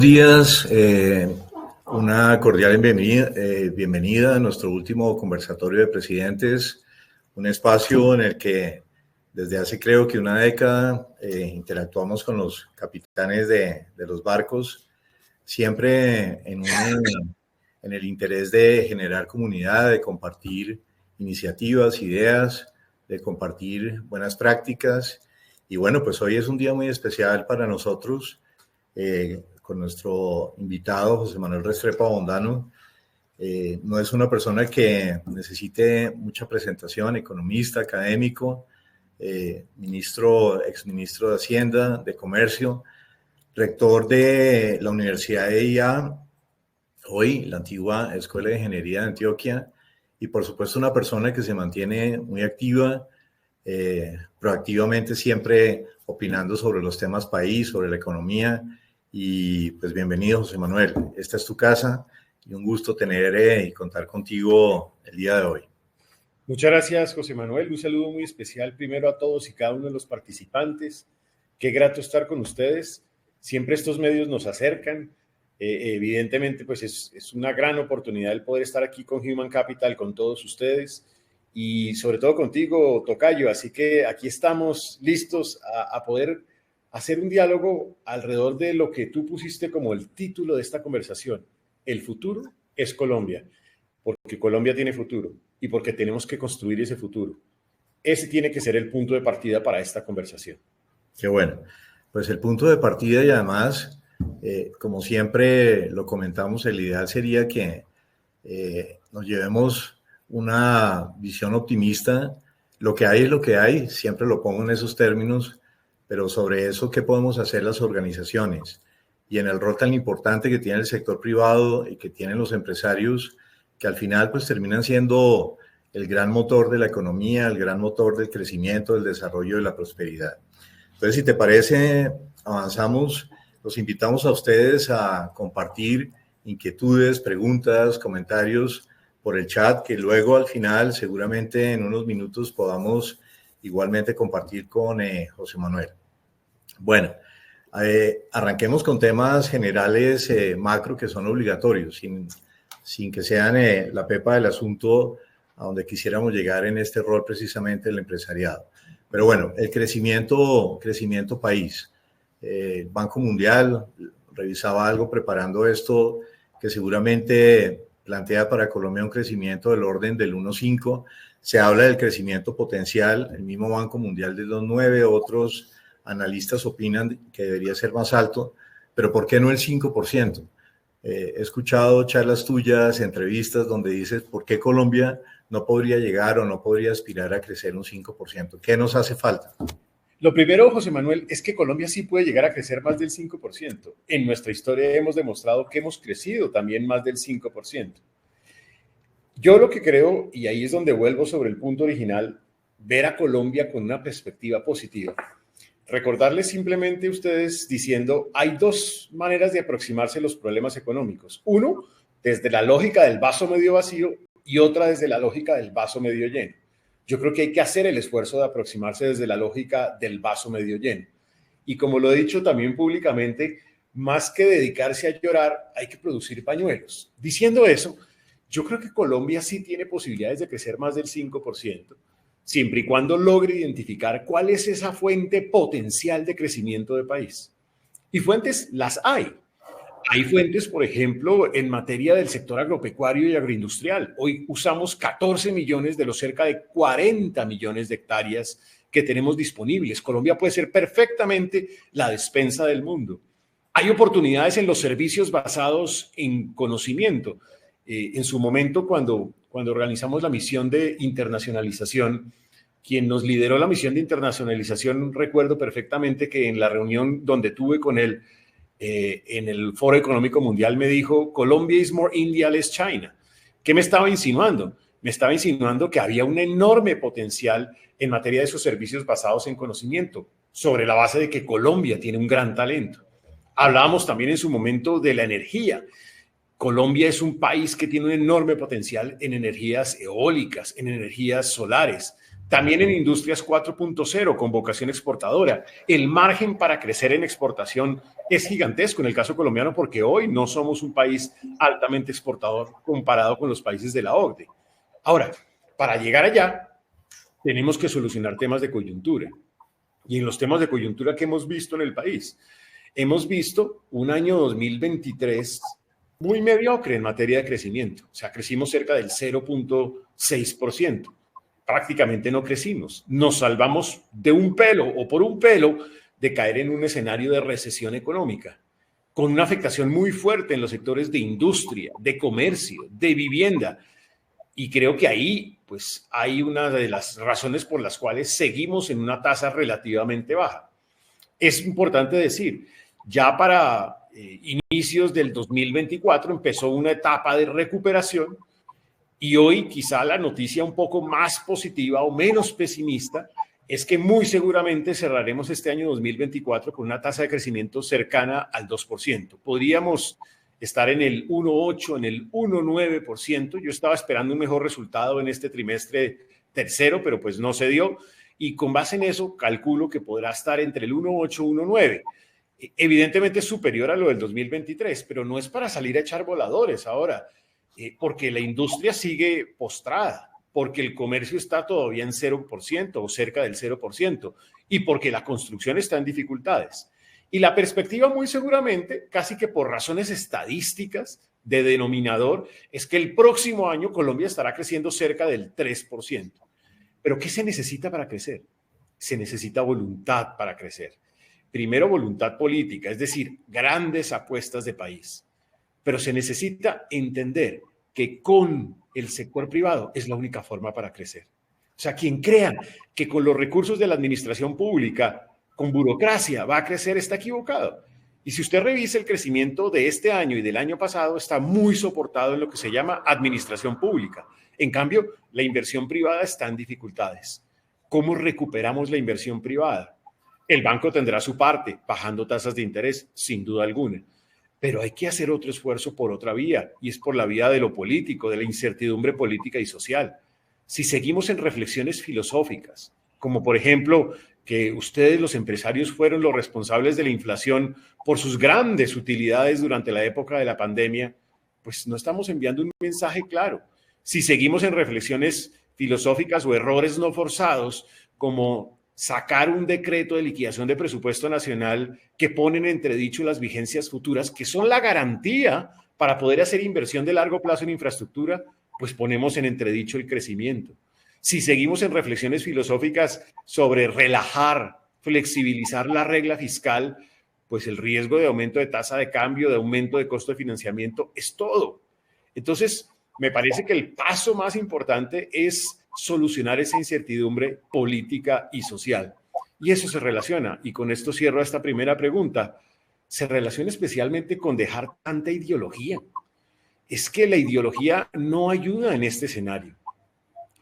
Días, una cordial bienvenida a nuestro último conversatorio de presidentes, un espacio en el que desde hace creo que una década interactuamos con los capitanes de los barcos, siempre en el interés de generar comunidad, de compartir iniciativas, ideas, de compartir buenas prácticas. Y bueno, pues hoy es un día muy especial para nosotros, con nuestro invitado José Manuel Restrepo Abondano. No es una persona que necesite mucha presentación, economista, académico, exministro de Hacienda, de Comercio, rector de la Universidad de IA, hoy la antigua Escuela de Ingeniería de Antioquia, y por supuesto una persona que se mantiene muy activa, proactivamente siempre opinando sobre los temas país, sobre la economía. Y pues bienvenido, José Manuel. Esta es tu casa y un gusto tener y contar contigo el día de hoy. Muchas gracias, José Manuel. Un saludo muy especial primero a todos y cada uno de los participantes. Qué grato estar con ustedes. Siempre estos medios nos acercan. Evidentemente, pues es una gran oportunidad el poder estar aquí con Human Capital, con todos ustedes y sobre todo contigo, Tocayo. Así que aquí estamos listos a poder hacer un diálogo alrededor de lo que tú pusiste como el título de esta conversación. El futuro es Colombia, porque Colombia tiene futuro y porque tenemos que construir ese futuro. Ese tiene que ser el punto de partida para esta conversación. Qué bueno. Pues el punto de partida y además, como siempre lo comentamos, el ideal sería que nos llevemos una visión optimista. Lo que hay es lo que hay, siempre lo pongo en esos términos, pero sobre eso, ¿qué podemos hacer las organizaciones? Y en el rol tan importante que tiene el sector privado y que tienen los empresarios, que al final pues terminan siendo el gran motor de la economía, el gran motor del crecimiento, del desarrollo y de la prosperidad. Entonces, si te parece, avanzamos. Los invitamos a ustedes a compartir inquietudes, preguntas, comentarios por el chat, que luego al final, seguramente en unos minutos, podamos igualmente compartir con José Manuel. Bueno, arranquemos con temas generales macro que son obligatorios, sin que sean la pepa del asunto a donde quisiéramos llegar en este rol precisamente del empresariado. Pero bueno, el crecimiento país. El Banco Mundial revisaba algo preparando esto que seguramente plantea para Colombia un crecimiento del orden del 1,5. Se habla del crecimiento potencial, el mismo Banco Mundial del 2,9, otros analistas opinan que debería ser más alto, pero ¿por qué no el 5%? He escuchado charlas tuyas, entrevistas donde dices, ¿por qué Colombia no podría llegar o no podría aspirar a crecer un 5%? ¿Qué nos hace falta? Lo primero, José Manuel, es que Colombia sí puede llegar a crecer más del 5%. En nuestra historia hemos demostrado que hemos crecido también más del 5%. Yo lo que creo, y ahí es donde vuelvo sobre el punto original, ver a Colombia con una perspectiva positiva. Recordarles simplemente a ustedes diciendo, hay dos maneras de aproximarse a los problemas económicos. Uno, desde la lógica del vaso medio vacío y otra desde la lógica del vaso medio lleno. Yo creo que hay que hacer el esfuerzo de aproximarse desde la lógica del vaso medio lleno. Y como lo he dicho también públicamente, más que dedicarse a llorar, hay que producir pañuelos. Diciendo eso, yo creo que Colombia sí tiene posibilidades de crecer más del 5%. Siempre y cuando logre identificar cuál es esa fuente potencial de crecimiento de país. Y fuentes las hay. Hay fuentes, por ejemplo, en materia del sector agropecuario y agroindustrial. Hoy usamos 14 millones de los cerca de 40 millones de hectáreas que tenemos disponibles. Colombia puede ser perfectamente la despensa del mundo. Hay oportunidades en los servicios basados en conocimiento. En su momento, cuando organizamos la misión de internacionalización, quien nos lideró la misión de internacionalización, recuerdo perfectamente que en la reunión donde tuve con él en el Foro Económico Mundial me dijo, Colombia is more India, less China. ¿Qué me estaba insinuando? Me estaba insinuando que había un enorme potencial en materia de esos servicios basados en conocimiento, sobre la base de que Colombia tiene un gran talento. Hablábamos también en su momento de la energía. Colombia es un país que tiene un enorme potencial en energías eólicas, en energías solares, también en industrias 4.0 con vocación exportadora. El margen para crecer en exportación es gigantesco en el caso colombiano porque hoy no somos un país altamente exportador comparado con los países de la OCDE. Ahora, para llegar allá, tenemos que solucionar temas de coyuntura. Y en los temas de coyuntura que hemos visto en el país, hemos visto un año 2023 muy mediocre en materia de crecimiento. O sea, crecimos cerca del 0.6%. Prácticamente no crecimos. Nos salvamos de un pelo o por un pelo de caer en un escenario de recesión económica, con una afectación muy fuerte en los sectores de industria, de comercio, de vivienda. Y creo que ahí pues hay una de las razones por las cuales seguimos en una tasa relativamente baja. Es importante decir, ya para inicios del 2024 empezó una etapa de recuperación y hoy quizá la noticia un poco más positiva o menos pesimista es que muy seguramente cerraremos este año 2024 con una tasa de crecimiento cercana al 2%. Podríamos estar en el 1.8, en el 1.9%. Yo estaba esperando un mejor resultado en este trimestre tercero, pero pues no se dio. Y con base en eso, calculo que podrá estar entre el 1.8 y 1.9. Evidentemente es superior a lo del 2023, pero no es para salir a echar voladores ahora, porque la industria sigue postrada, porque el comercio está todavía en 0% o cerca del 0%, y porque la construcción está en dificultades. Y la perspectiva muy seguramente, casi que por razones estadísticas de denominador, es que el próximo año Colombia estará creciendo cerca del 3%. Pero ¿qué se necesita para crecer? Se necesita voluntad para crecer. Primero, voluntad política, es decir, grandes apuestas de país. Pero se necesita entender que con el sector privado es la única forma para crecer. O sea, quien crea que con los recursos de la administración pública, con burocracia, va a crecer, está equivocado. Y si usted revisa el crecimiento de este año y del año pasado, está muy soportado en lo que se llama administración pública. En cambio, la inversión privada está en dificultades. ¿Cómo recuperamos la inversión privada? El banco tendrá su parte, bajando tasas de interés, sin duda alguna. Pero hay que hacer otro esfuerzo por otra vía, y es por la vía de lo político, de la incertidumbre política y social. Si seguimos en reflexiones filosóficas, como por ejemplo que ustedes, los empresarios, fueron los responsables de la inflación por sus grandes utilidades durante la época de la pandemia, pues no estamos enviando un mensaje claro. Si seguimos en reflexiones filosóficas o errores no forzados, como sacar un decreto de liquidación de presupuesto nacional que pone en entredicho las vigencias futuras, que son la garantía para poder hacer inversión de largo plazo en infraestructura, pues ponemos en entredicho el crecimiento. Si seguimos en reflexiones filosóficas sobre relajar, flexibilizar la regla fiscal, pues el riesgo de aumento de tasa de cambio, de aumento de costo de financiamiento, es todo. Entonces, me parece que el paso más importante es solucionar esa incertidumbre política y social. Y eso se relaciona, y con esto cierro esta primera pregunta, se relaciona especialmente con dejar tanta ideología. Es que la ideología no ayuda en este escenario.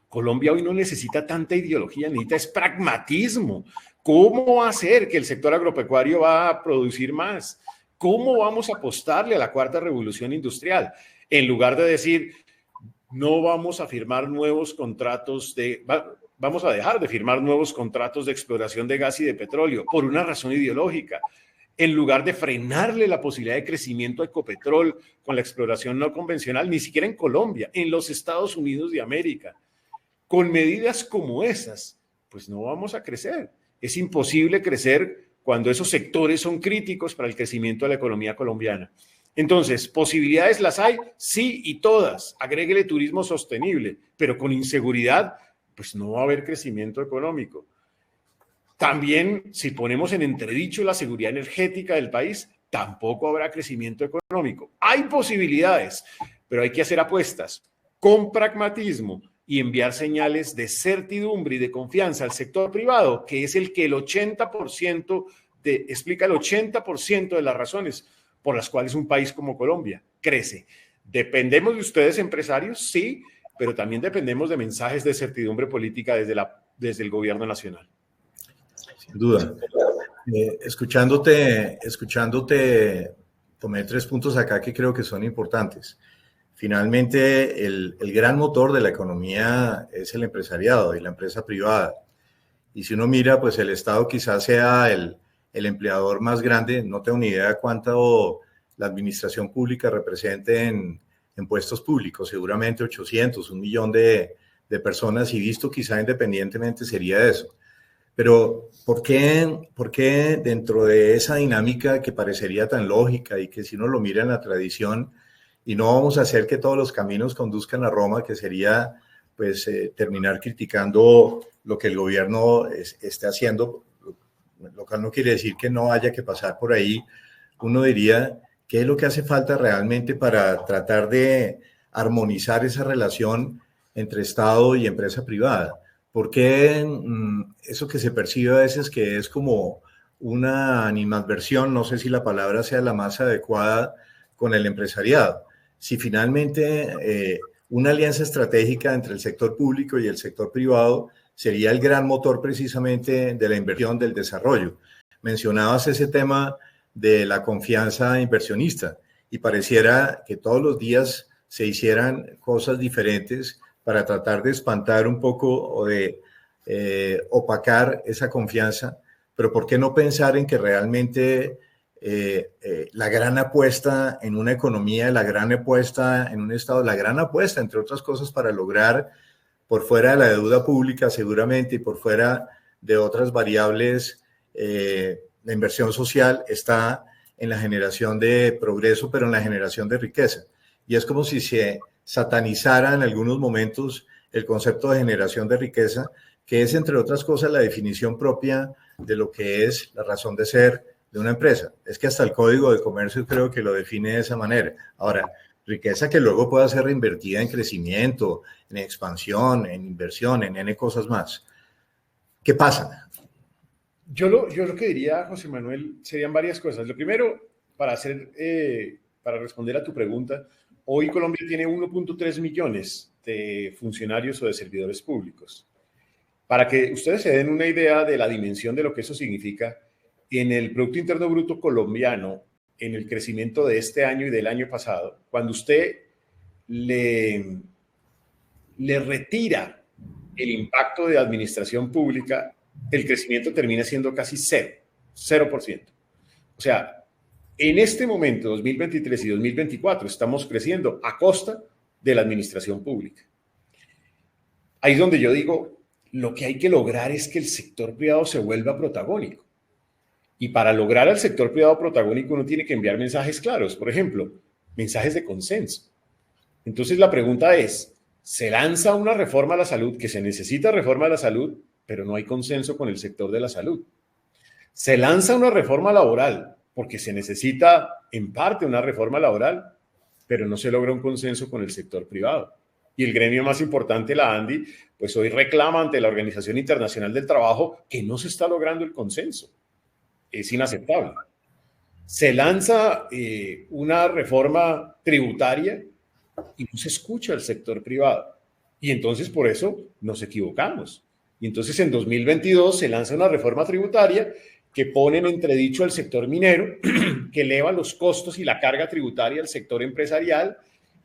Colombia hoy no necesita tanta ideología, necesita es pragmatismo. ¿Cómo hacer que el sector agropecuario va a producir más? ¿Cómo vamos a apostarle a la cuarta revolución industrial? En lugar de decir, no vamos a firmar nuevos contratos vamos a dejar de firmar nuevos contratos de exploración de gas y de petróleo por una razón ideológica. En lugar de frenarle la posibilidad de crecimiento a Ecopetrol con la exploración no convencional, ni siquiera en Colombia, en los Estados Unidos de América. Con medidas como esas, pues no vamos a crecer. Es imposible crecer cuando esos sectores son críticos para el crecimiento de la economía colombiana. Entonces, ¿posibilidades las hay? Sí, y todas. Agréguele turismo sostenible, pero con inseguridad, pues no va a haber crecimiento económico. También, si ponemos en entredicho la seguridad energética del país, tampoco habrá crecimiento económico. Hay posibilidades, pero hay que hacer apuestas con pragmatismo y enviar señales de certidumbre y de confianza al sector privado, que es el que explica el 80% de las razones por las cuales un país como Colombia crece. ¿Dependemos de ustedes, empresarios? Sí, pero también dependemos de mensajes de certidumbre política desde el gobierno nacional. Sin duda. Escuchándote, tomé 3 puntos acá que creo que son importantes. Finalmente, el gran motor de la economía es el empresariado y la empresa privada. Y si uno mira, pues el Estado quizás sea el el empleador más grande. No tengo ni idea de cuánto la administración pública represente en puestos públicos, seguramente 800, 1 millón de personas, y visto quizá independientemente sería eso. Pero ¿por qué dentro de esa dinámica que parecería tan lógica y que si uno lo mira en la tradición, y no vamos a hacer que todos los caminos conduzcan a Roma, que sería pues terminar criticando lo que el gobierno esté haciendo, lo cual no quiere decir que no haya que pasar por ahí? Uno diría, ¿qué es lo que hace falta realmente para tratar de armonizar esa relación entre Estado y empresa privada? ¿Por qué eso que se percibe a veces que es como una animadversión, no sé si la palabra sea la más adecuada, con el empresariado? Si finalmente una alianza estratégica entre el sector público y el sector privado sería el gran motor precisamente de la inversión, del desarrollo. Mencionabas ese tema de la confianza inversionista y pareciera que todos los días se hicieran cosas diferentes para tratar de espantar un poco o de opacar esa confianza, pero ¿por qué no pensar en que realmente la gran apuesta en una economía, la gran apuesta en un Estado, la gran apuesta, entre otras cosas, para lograr, por fuera de la deuda pública seguramente y por fuera de otras variables, la inversión social está en la generación de progreso, pero en la generación de riqueza? Y es como si se satanizara en algunos momentos el concepto de generación de riqueza, que es, entre otras cosas, la definición propia de lo que es la razón de ser de una empresa. Es que hasta el Código de Comercio creo que lo define de esa manera. Ahora, riqueza que luego pueda ser reinvertida en crecimiento, en expansión, en inversión, en N cosas más. ¿Qué pasa? Yo lo que diría, José Manuel, serían varias cosas. Lo primero, para responder a tu pregunta, hoy Colombia tiene 1.3 millones de funcionarios o de servidores públicos. Para que ustedes se den una idea de la dimensión de lo que eso significa, en el Producto Interno Bruto colombiano, en el crecimiento de este año y del año pasado, cuando usted le retira el impacto de administración pública, el crecimiento termina siendo casi 0%. O sea, en este momento, 2023 y 2024, estamos creciendo a costa de la administración pública. Ahí es donde yo digo, lo que hay que lograr es que el sector privado se vuelva protagónico. Y para lograr al sector privado protagónico uno tiene que enviar mensajes claros, por ejemplo, mensajes de consenso. Entonces la pregunta es, ¿se lanza una reforma a la salud, que se necesita reforma a la salud, pero no hay consenso con el sector de la salud? ¿Se lanza una reforma laboral porque se necesita en parte una reforma laboral, pero no se logra un consenso con el sector privado? Y el gremio más importante, la ANDI, pues hoy reclama ante la Organización Internacional del Trabajo que no se está logrando el consenso. Es inaceptable. Se lanza una reforma tributaria y no se escucha al sector privado. Y entonces por eso nos equivocamos. Y entonces en 2022 se lanza una reforma tributaria que pone en entredicho al sector minero, que eleva los costos y la carga tributaria al sector empresarial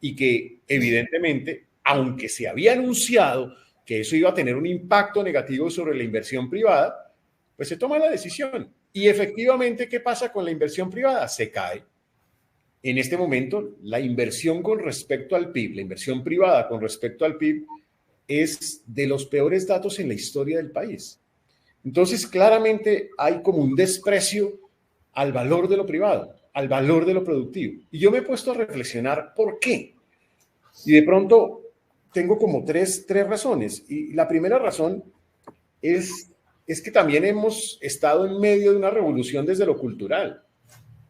y que evidentemente, aunque se había anunciado que eso iba a tener un impacto negativo sobre la inversión privada, pues se toma la decisión. Y efectivamente, ¿qué pasa con la inversión privada? Se cae. En este momento, la inversión con respecto al PIB, la inversión privada con respecto al PIB, es de los peores datos en la historia del país. Entonces, claramente hay como un desprecio al valor de lo privado, al valor de lo productivo. Y yo me he puesto a reflexionar por qué. Y de pronto tengo como tres razones. Y la primera razón es que también hemos estado en medio de una revolución desde lo cultural.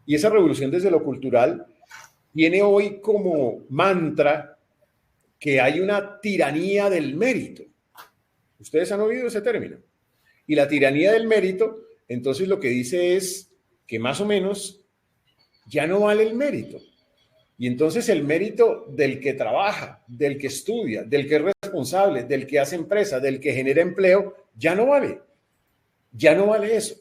Y esa revolución desde lo cultural tiene hoy como mantra que hay una tiranía del mérito. ¿Ustedes han oído ese término? Y la tiranía del mérito, entonces lo que dice es que más o menos ya no vale el mérito. Y entonces el mérito del que trabaja, del que estudia, del que es responsable, del que hace empresa, del que genera empleo, ya no vale. Ya no vale eso.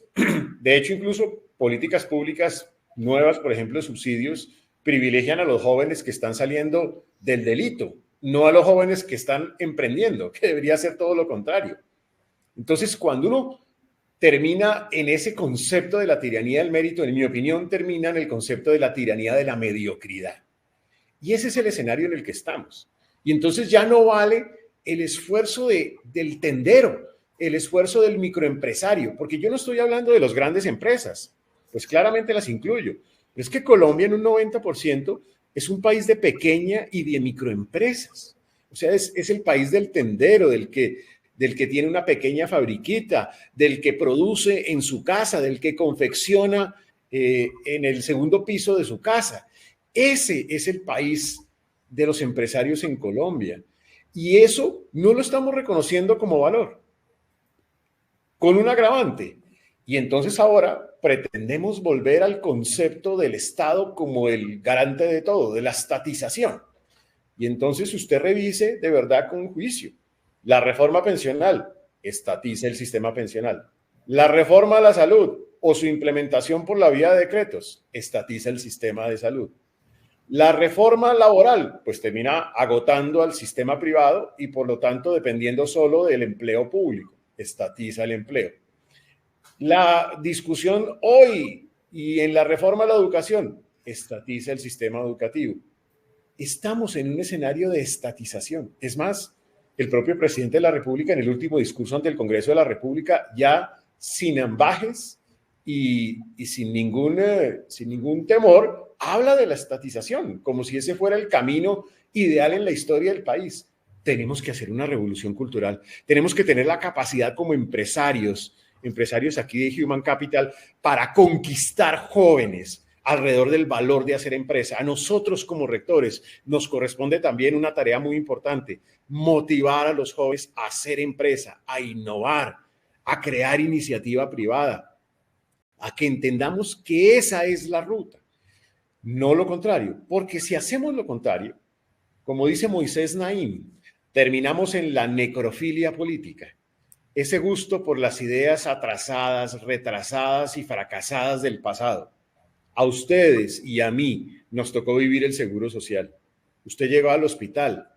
De hecho, incluso políticas públicas nuevas, por ejemplo, subsidios, privilegian a los jóvenes que están saliendo del delito, no a los jóvenes que están emprendiendo, que debería ser todo lo contrario. Entonces, cuando uno termina en ese concepto de la tiranía del mérito, en mi opinión, termina en el concepto de la tiranía de la mediocridad. Y ese es el escenario en el que estamos. Y entonces ya no vale el esfuerzo del tendero, el esfuerzo del microempresario, porque yo no estoy hablando de las grandes empresas, pues claramente las incluyo. Pero es que Colombia en un 90% es un país de pequeña y de microempresas. O sea, es el país del tendero, del que tiene una pequeña fabriquita, del que produce en su casa, del que confecciona en el segundo piso de su casa. Ese es el país de los empresarios en Colombia. Y eso no lo estamos reconociendo como valor, con un agravante. Y entonces ahora pretendemos volver al concepto del Estado como el garante de todo, de la estatización. Y entonces usted revise de verdad con juicio. La reforma pensional estatiza el sistema pensional. La reforma a la salud o su implementación por la vía de decretos estatiza el sistema de salud. La reforma laboral, pues termina agotando al sistema privado y por lo tanto dependiendo solo del empleo público, estatiza el empleo. La discusión hoy y en la reforma a la educación, estatiza el sistema educativo. Estamos en un escenario de estatización. Es más, el propio presidente de la República en el último discurso ante el Congreso de la República, ya sin ambajes y sin ningún temor, habla de la estatización, como si ese fuera el camino ideal en la historia del país. Tenemos que hacer una revolución cultural. Tenemos que tener la capacidad como empresarios aquí de Human Capital, para conquistar jóvenes alrededor del valor de hacer empresa. A nosotros como rectores nos corresponde también una tarea muy importante: motivar a los jóvenes a hacer empresa, a innovar, a crear iniciativa privada, a que entendamos que esa es la ruta, no lo contrario, porque si hacemos lo contrario, como dice Moisés Naim, terminamos en la necrofilia política, ese gusto por las ideas atrasadas, retrasadas y fracasadas del pasado. A ustedes y a mí nos tocó vivir el seguro social. Usted llegaba al hospital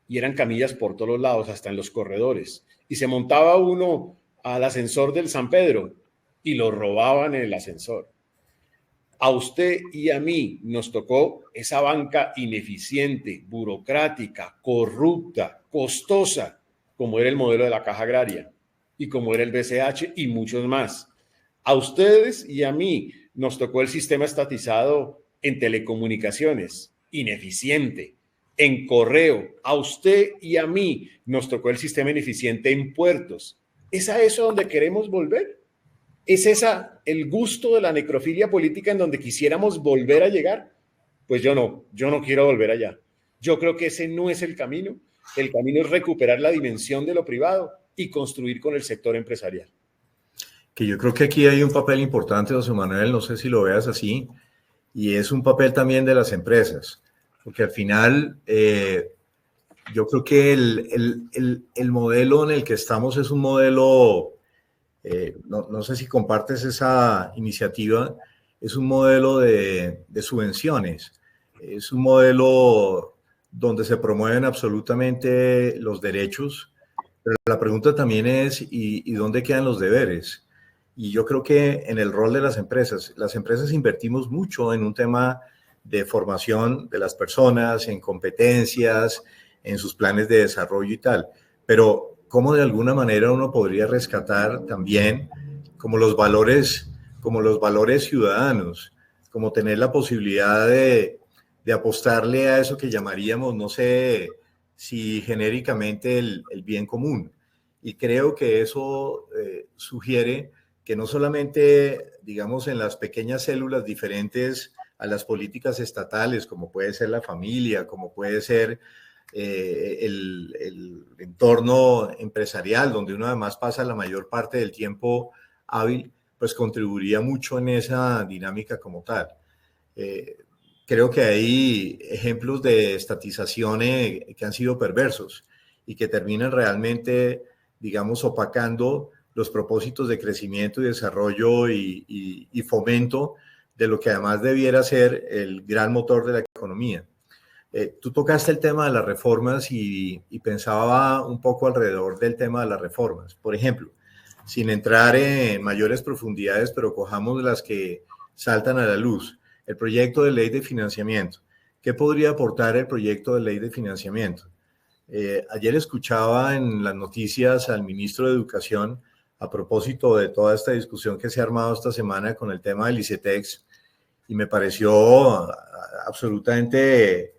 y eran camillas por todos lados, hasta en los corredores, y se montaba uno al ascensor del San Pedro y lo robaban en el ascensor. A usted y a mí nos tocó esa banca ineficiente, burocrática, corrupta, costosa, como era el modelo de la Caja Agraria y como era el BCH y muchos más. A ustedes y a mí nos tocó el sistema estatizado en telecomunicaciones, ineficiente, en correo. A usted y a mí nos tocó el sistema ineficiente en puertos. ¿Es a eso donde queremos volver? ¿Es esa el gusto de la necrofilia política en donde quisiéramos volver a llegar? Pues yo no quiero volver allá. Yo creo que ese no es el camino. El camino es recuperar la dimensión de lo privado y construir con el sector empresarial. Que yo creo que aquí hay un papel importante, José Manuel, no sé si lo veas así, y es un papel también de las empresas, porque al final yo creo que el modelo en el que estamos es un modelo, no sé si compartes esa iniciativa, es un modelo de subvenciones, es un modelo donde se promueven absolutamente los derechos, pero la pregunta también es, ¿y dónde quedan los deberes? Y yo creo que en el rol de las empresas invertimos mucho en un tema de formación de las personas, en competencias, en sus planes de desarrollo y tal. Pero ¿cómo de alguna manera uno podría rescatar también como los valores ciudadanos, como tener la posibilidad de apostarle a eso que llamaríamos, no sé si genéricamente el bien común? Y creo que eso sugiere que no solamente, digamos, en las pequeñas células diferentes a las políticas estatales, como puede ser la familia, como puede ser el entorno empresarial, donde uno además pasa la mayor parte del tiempo hábil, pues contribuiría mucho en esa dinámica como tal. Creo que hay ejemplos de estatización que han sido perversos y que terminan realmente, digamos, opacando los propósitos de crecimiento y desarrollo y fomento de lo que además debiera ser el gran motor de la economía. Tú tocaste el tema de las reformas y pensaba un poco alrededor del tema de las reformas. Por ejemplo, sin entrar en mayores profundidades, pero cojamos las que saltan a la luz. El proyecto de ley de financiamiento. ¿Qué podría aportar el proyecto de ley de financiamiento? Ayer escuchaba en las noticias al ministro de Educación a propósito de toda esta discusión que se ha armado esta semana con el tema del ICETEX y me pareció absolutamente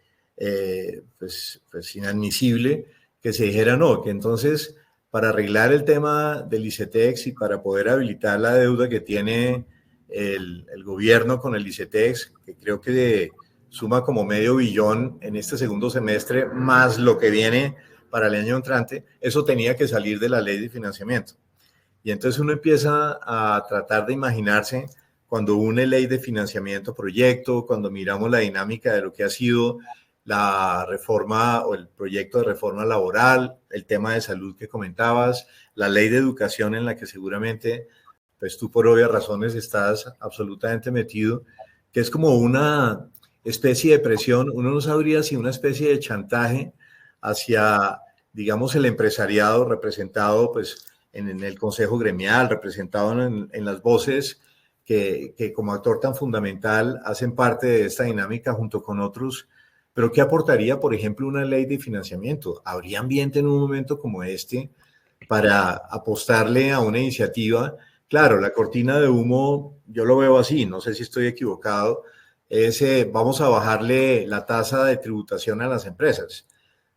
pues inadmisible que se dijera no, que entonces para arreglar el tema del ICETEX y para poder habilitar la deuda que tiene el gobierno con el ICETEX, que creo que suma como $500 millones en este segundo semestre, más lo que viene para el año entrante, eso tenía que salir de la ley de financiamiento. Y entonces uno empieza a tratar de imaginarse cuando une ley de financiamiento proyecto, cuando miramos la dinámica de lo que ha sido la reforma o el proyecto de reforma laboral, el tema de salud que comentabas, la ley de educación en la que seguramente pues tú por obvias razones estás absolutamente metido, que es como una especie de presión, uno no sabría si una especie de chantaje hacia, digamos, el empresariado representado pues en el Consejo Gremial, representado en las voces que como actor tan fundamental hacen parte de esta dinámica junto con otros. Pero ¿qué aportaría, por ejemplo, una ley de financiamiento? ¿Habría ambiente en un momento como este para apostarle a una iniciativa? Claro, la cortina de humo, yo lo veo así, no sé si estoy equivocado, es vamos a bajarle la tasa de tributación a las empresas.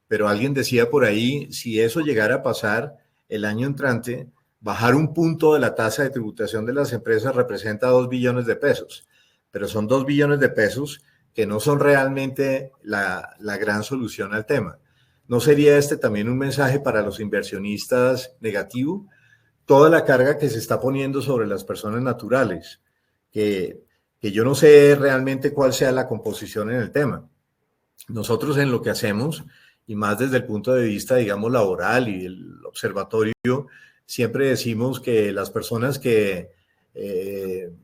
Pero alguien decía por ahí, si eso llegara a pasar el año entrante, bajar un punto de la tasa de tributación de las empresas representa 2 billones de pesos, pero son 2 billones de pesos que no son realmente la gran solución al tema. ¿No sería este también un mensaje para los inversionistas negativo? Toda la carga que se está poniendo sobre las personas naturales, que yo no sé realmente cuál sea la composición en el tema. Nosotros en lo que hacemos, y más desde el punto de vista, digamos, laboral y el observatorio, siempre decimos que las personas que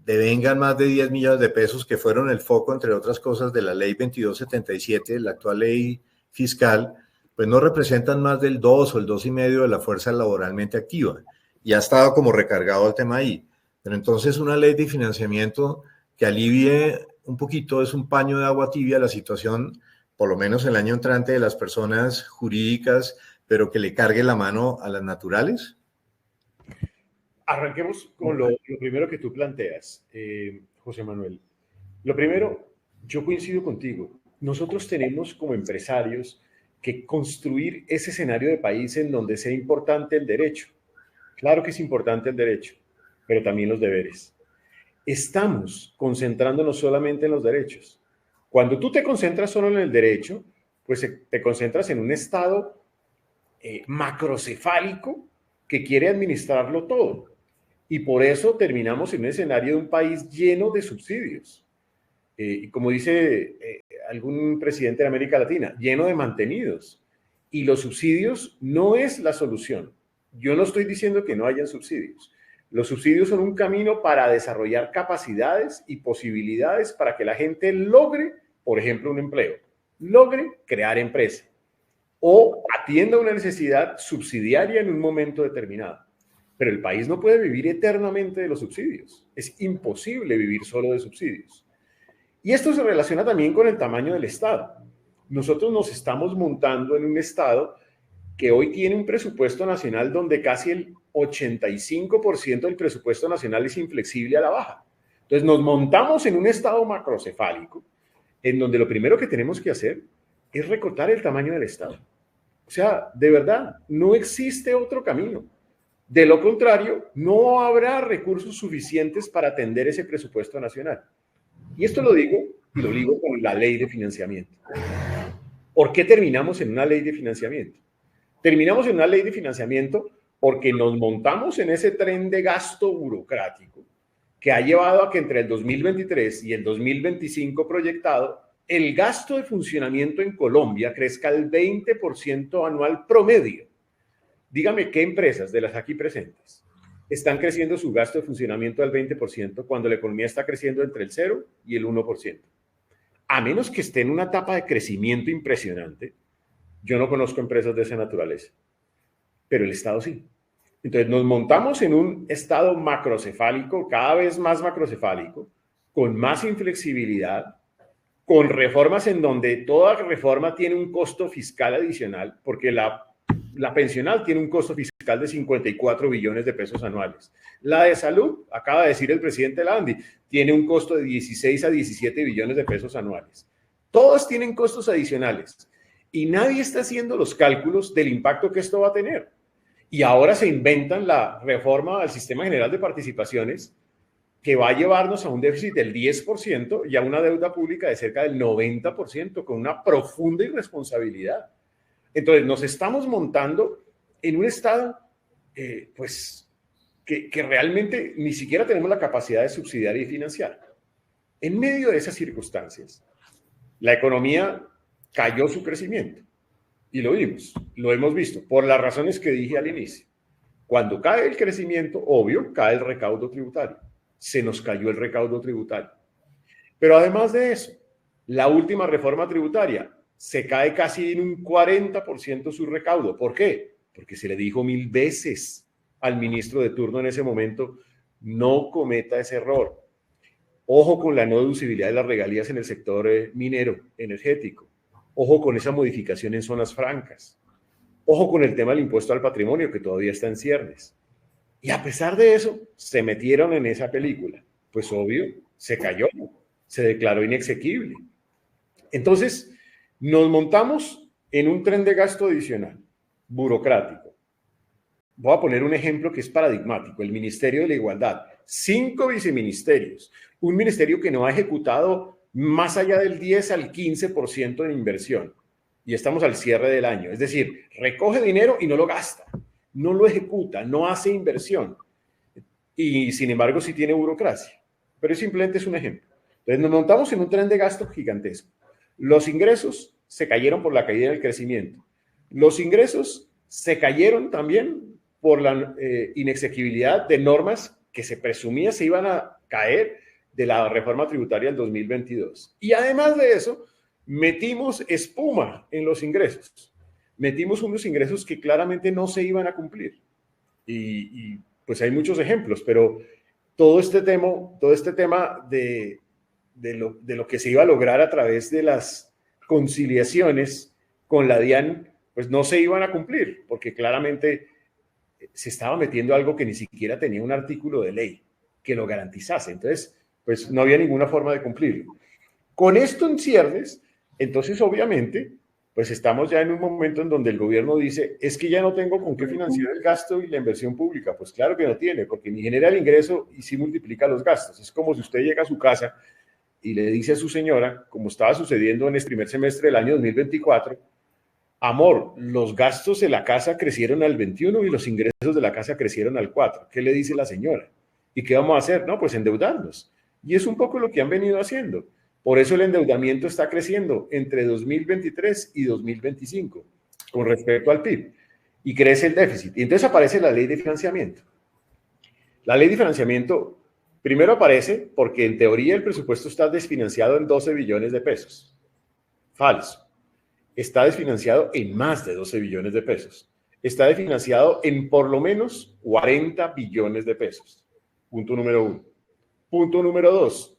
devengan más de 10 millones de pesos, que fueron el foco, entre otras cosas, de la ley 2277, la actual ley fiscal, pues no representan más del 2 o el 2,5% de la fuerza laboralmente activa. Y ha estado como recargado el tema ahí. Pero entonces una ley de financiamiento que alivie un poquito, es un paño de agua tibia a la situación, por lo menos el año entrante, de las personas jurídicas, pero que le cargue la mano a las naturales. Arranquemos con lo primero que tú planteas, José Manuel. Lo primero, yo coincido contigo. Nosotros tenemos como empresarios que construir ese escenario de país en donde sea importante el derecho. Claro que es importante el derecho, pero también los deberes. Estamos concentrándonos solamente en los derechos. Cuando tú te concentras solo en el derecho, pues te concentras en un estado macrocefálico que quiere administrarlo todo. Y por eso terminamos en un escenario de un país lleno de subsidios. Y como dice algún presidente de América Latina, lleno de mantenidos. Y los subsidios no es la solución. Yo no estoy diciendo que no hayan subsidios. Los subsidios son un camino para desarrollar capacidades y posibilidades para que la gente logre, por ejemplo, un empleo, logre crear empresa o atienda una necesidad subsidiaria en un momento determinado. Pero el país no puede vivir eternamente de los subsidios. Es imposible vivir solo de subsidios. Y esto se relaciona también con el tamaño del Estado. Nosotros nos estamos montando en un Estado que hoy tiene un presupuesto nacional donde casi el 85% del presupuesto nacional es inflexible a la baja. Entonces nos montamos en un Estado macrocefálico en donde lo primero que tenemos que hacer es recortar el tamaño del Estado. O sea, de verdad, no existe otro camino. De lo contrario, no habrá recursos suficientes para atender ese presupuesto nacional. Y esto lo digo y lo ligo con la ley de financiamiento. ¿Por qué terminamos en una ley de financiamiento? Terminamos en una ley de financiamiento porque nos montamos en ese tren de gasto burocrático que ha llevado a que entre el 2023 y el 2025 proyectado, el gasto de funcionamiento en Colombia crezca al 20% anual promedio. Dígame qué empresas de las aquí presentes están creciendo su gasto de funcionamiento al 20% cuando la economía está creciendo entre el 0 y el 1%. A menos que esté en una etapa de crecimiento impresionante, yo no conozco empresas de esa naturaleza, pero el Estado sí. Entonces nos montamos en un estado macrocefálico, cada vez más macrocefálico, con más inflexibilidad, con reformas en donde toda reforma tiene un costo fiscal adicional, porque la pensional tiene un costo fiscal de 54 billones de pesos anuales. La de salud, acaba de decir el presidente Landi, tiene un costo de 16 a 17 billones de pesos anuales. Todos tienen costos adicionales y nadie está haciendo los cálculos del impacto que esto va a tener. Y ahora se inventan la reforma al Sistema General de Participaciones que va a llevarnos a un déficit del 10% y a una deuda pública de cerca del 90%, con una profunda irresponsabilidad. Entonces, nos estamos montando en un estado, pues, que realmente ni siquiera tenemos la capacidad de subsidiar y financiar. En medio de esas circunstancias, la economía cayó su crecimiento. Y lo vimos, lo hemos visto, por las razones que dije al inicio. Cuando cae el crecimiento, obvio, cae el recaudo tributario. Se nos cayó el recaudo tributario. Pero además de eso, la última reforma tributaria se cae casi en un 40% su recaudo. ¿Por qué? Porque se le dijo 1000 veces al ministro de turno en ese momento, no cometa ese error. Ojo con la no deducibilidad de las regalías en el sector minero, energético. Ojo con esa modificación en zonas francas. Ojo con el tema del impuesto al patrimonio, que todavía está en ciernes. Y a pesar de eso, se metieron en esa película. Pues obvio, se cayó, se declaró inexequible. Entonces, nos montamos en un tren de gasto adicional, burocrático. Voy a poner un ejemplo que es paradigmático, el Ministerio de la Igualdad. 5 viceministerios, un ministerio que no ha ejecutado más allá del 10 al 15% en inversión. Y estamos al cierre del año. Es decir, recoge dinero y no lo gasta, no lo ejecuta, no hace inversión. Y sin embargo sí tiene burocracia. Pero simplemente es un ejemplo. Entonces nos montamos en un tren de gasto gigantesco. Los ingresos se cayeron por la caída del crecimiento. Los ingresos se cayeron también por la inexequibilidad de normas que se presumía se iban a caer de la reforma tributaria del 2022. Y además de eso, metimos espuma en los ingresos. Metimos unos ingresos que claramente no se iban a cumplir. Y pues hay muchos ejemplos, pero todo este tema de lo que se iba a lograr a través de las conciliaciones con la DIAN, pues no se iban a cumplir, porque claramente se estaba metiendo algo que ni siquiera tenía un artículo de ley que lo garantizase. Entonces, pues no había ninguna forma de cumplirlo. Con esto en ciernes, entonces obviamente, pues estamos ya en un momento en donde el gobierno dice, es que ya no tengo con qué financiar el gasto y la inversión pública. Pues claro que no tiene, porque ni genera el ingreso y sí multiplica los gastos. Es como si usted llega a su casa y le dice a su señora, como estaba sucediendo en el primer semestre del año 2024, amor, los gastos de la casa crecieron al 21 y los ingresos de la casa crecieron al 4. ¿Qué le dice la señora? ¿Y qué vamos a hacer? No, pues endeudarnos. Y es un poco lo que han venido haciendo. Por eso el endeudamiento está creciendo entre 2023 y 2025 con respecto al PIB. Y crece el déficit. Y entonces aparece la ley de financiamiento. La ley de financiamiento primero aparece porque en teoría el presupuesto está desfinanciado en 12 billones de pesos. Falso. Está desfinanciado en más de 12 billones de pesos. Está desfinanciado en por lo menos 40 billones de pesos. Punto número 1. Punto número 2.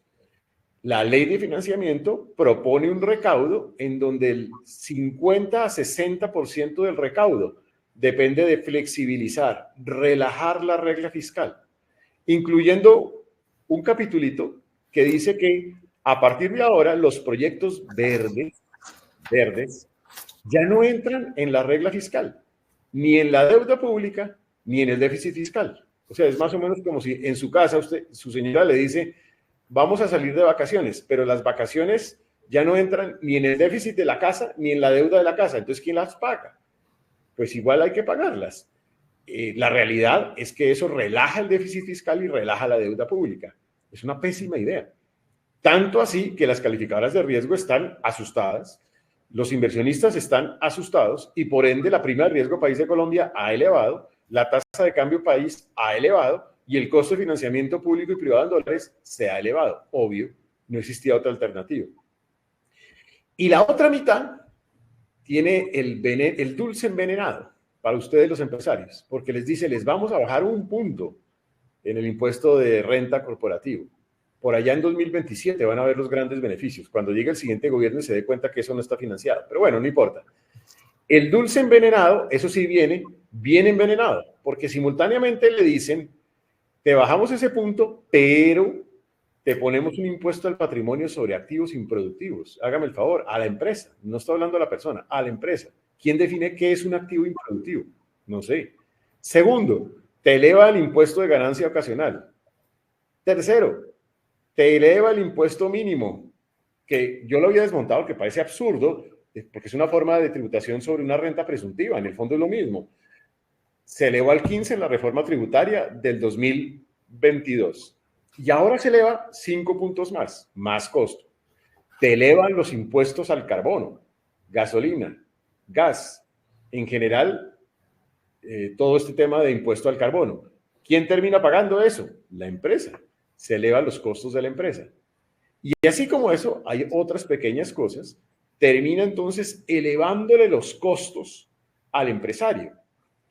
La ley de financiamiento propone un recaudo en donde el 50 a 60% del recaudo depende de flexibilizar, relajar la regla fiscal, incluyendo un capitulito que dice que a partir de ahora los proyectos verdes ya no entran en la regla fiscal, ni en la deuda pública, ni en el déficit fiscal. O sea, es más o menos como si en su casa su señora le dice, vamos a salir de vacaciones, pero las vacaciones ya no entran ni en el déficit de la casa, ni en la deuda de la casa. Entonces, ¿quién las paga? Pues igual hay que pagarlas. La realidad es que eso relaja el déficit fiscal y relaja la deuda pública. Es una pésima idea. Tanto así que las calificadoras de riesgo están asustadas, los inversionistas están asustados y por ende la prima de riesgo país de Colombia ha elevado, la tasa de cambio país ha elevado y el costo de financiamiento público y privado en dólares se ha elevado. Obvio, no existía otra alternativa. Y la otra mitad tiene el dulce envenenado. para ustedes los empresarios, porque les dice, les vamos a bajar un punto en el impuesto de renta corporativo. Por allá en 2027 van a ver los grandes beneficios, cuando llegue el siguiente gobierno y se dé cuenta que eso no está financiado. Pero bueno, no importa. El dulce envenenado, eso sí viene bien envenenado, porque simultáneamente le dicen, te bajamos ese punto, pero te ponemos un impuesto al patrimonio sobre activos improductivos. Hágame el favor, a la empresa. No estoy hablando a la persona, a la empresa. ¿Quién define qué es un activo improductivo? No sé. Segundo, te eleva el impuesto de ganancia ocasional. Tercero, te eleva el impuesto mínimo, que yo lo había desmontado, que parece absurdo, porque es una forma de tributación sobre una renta presuntiva. En el fondo es lo mismo. Se elevó al 15 en la reforma tributaria del 2022. Y ahora se eleva 5 puntos más costo. Te elevan los impuestos al carbono, gasolina, gas, en general, todo este tema de impuesto al carbono. ¿Quién termina pagando eso? La empresa. Se elevan los costos de la empresa. Y así como eso, hay otras pequeñas cosas. Termina entonces elevándole los costos al empresario.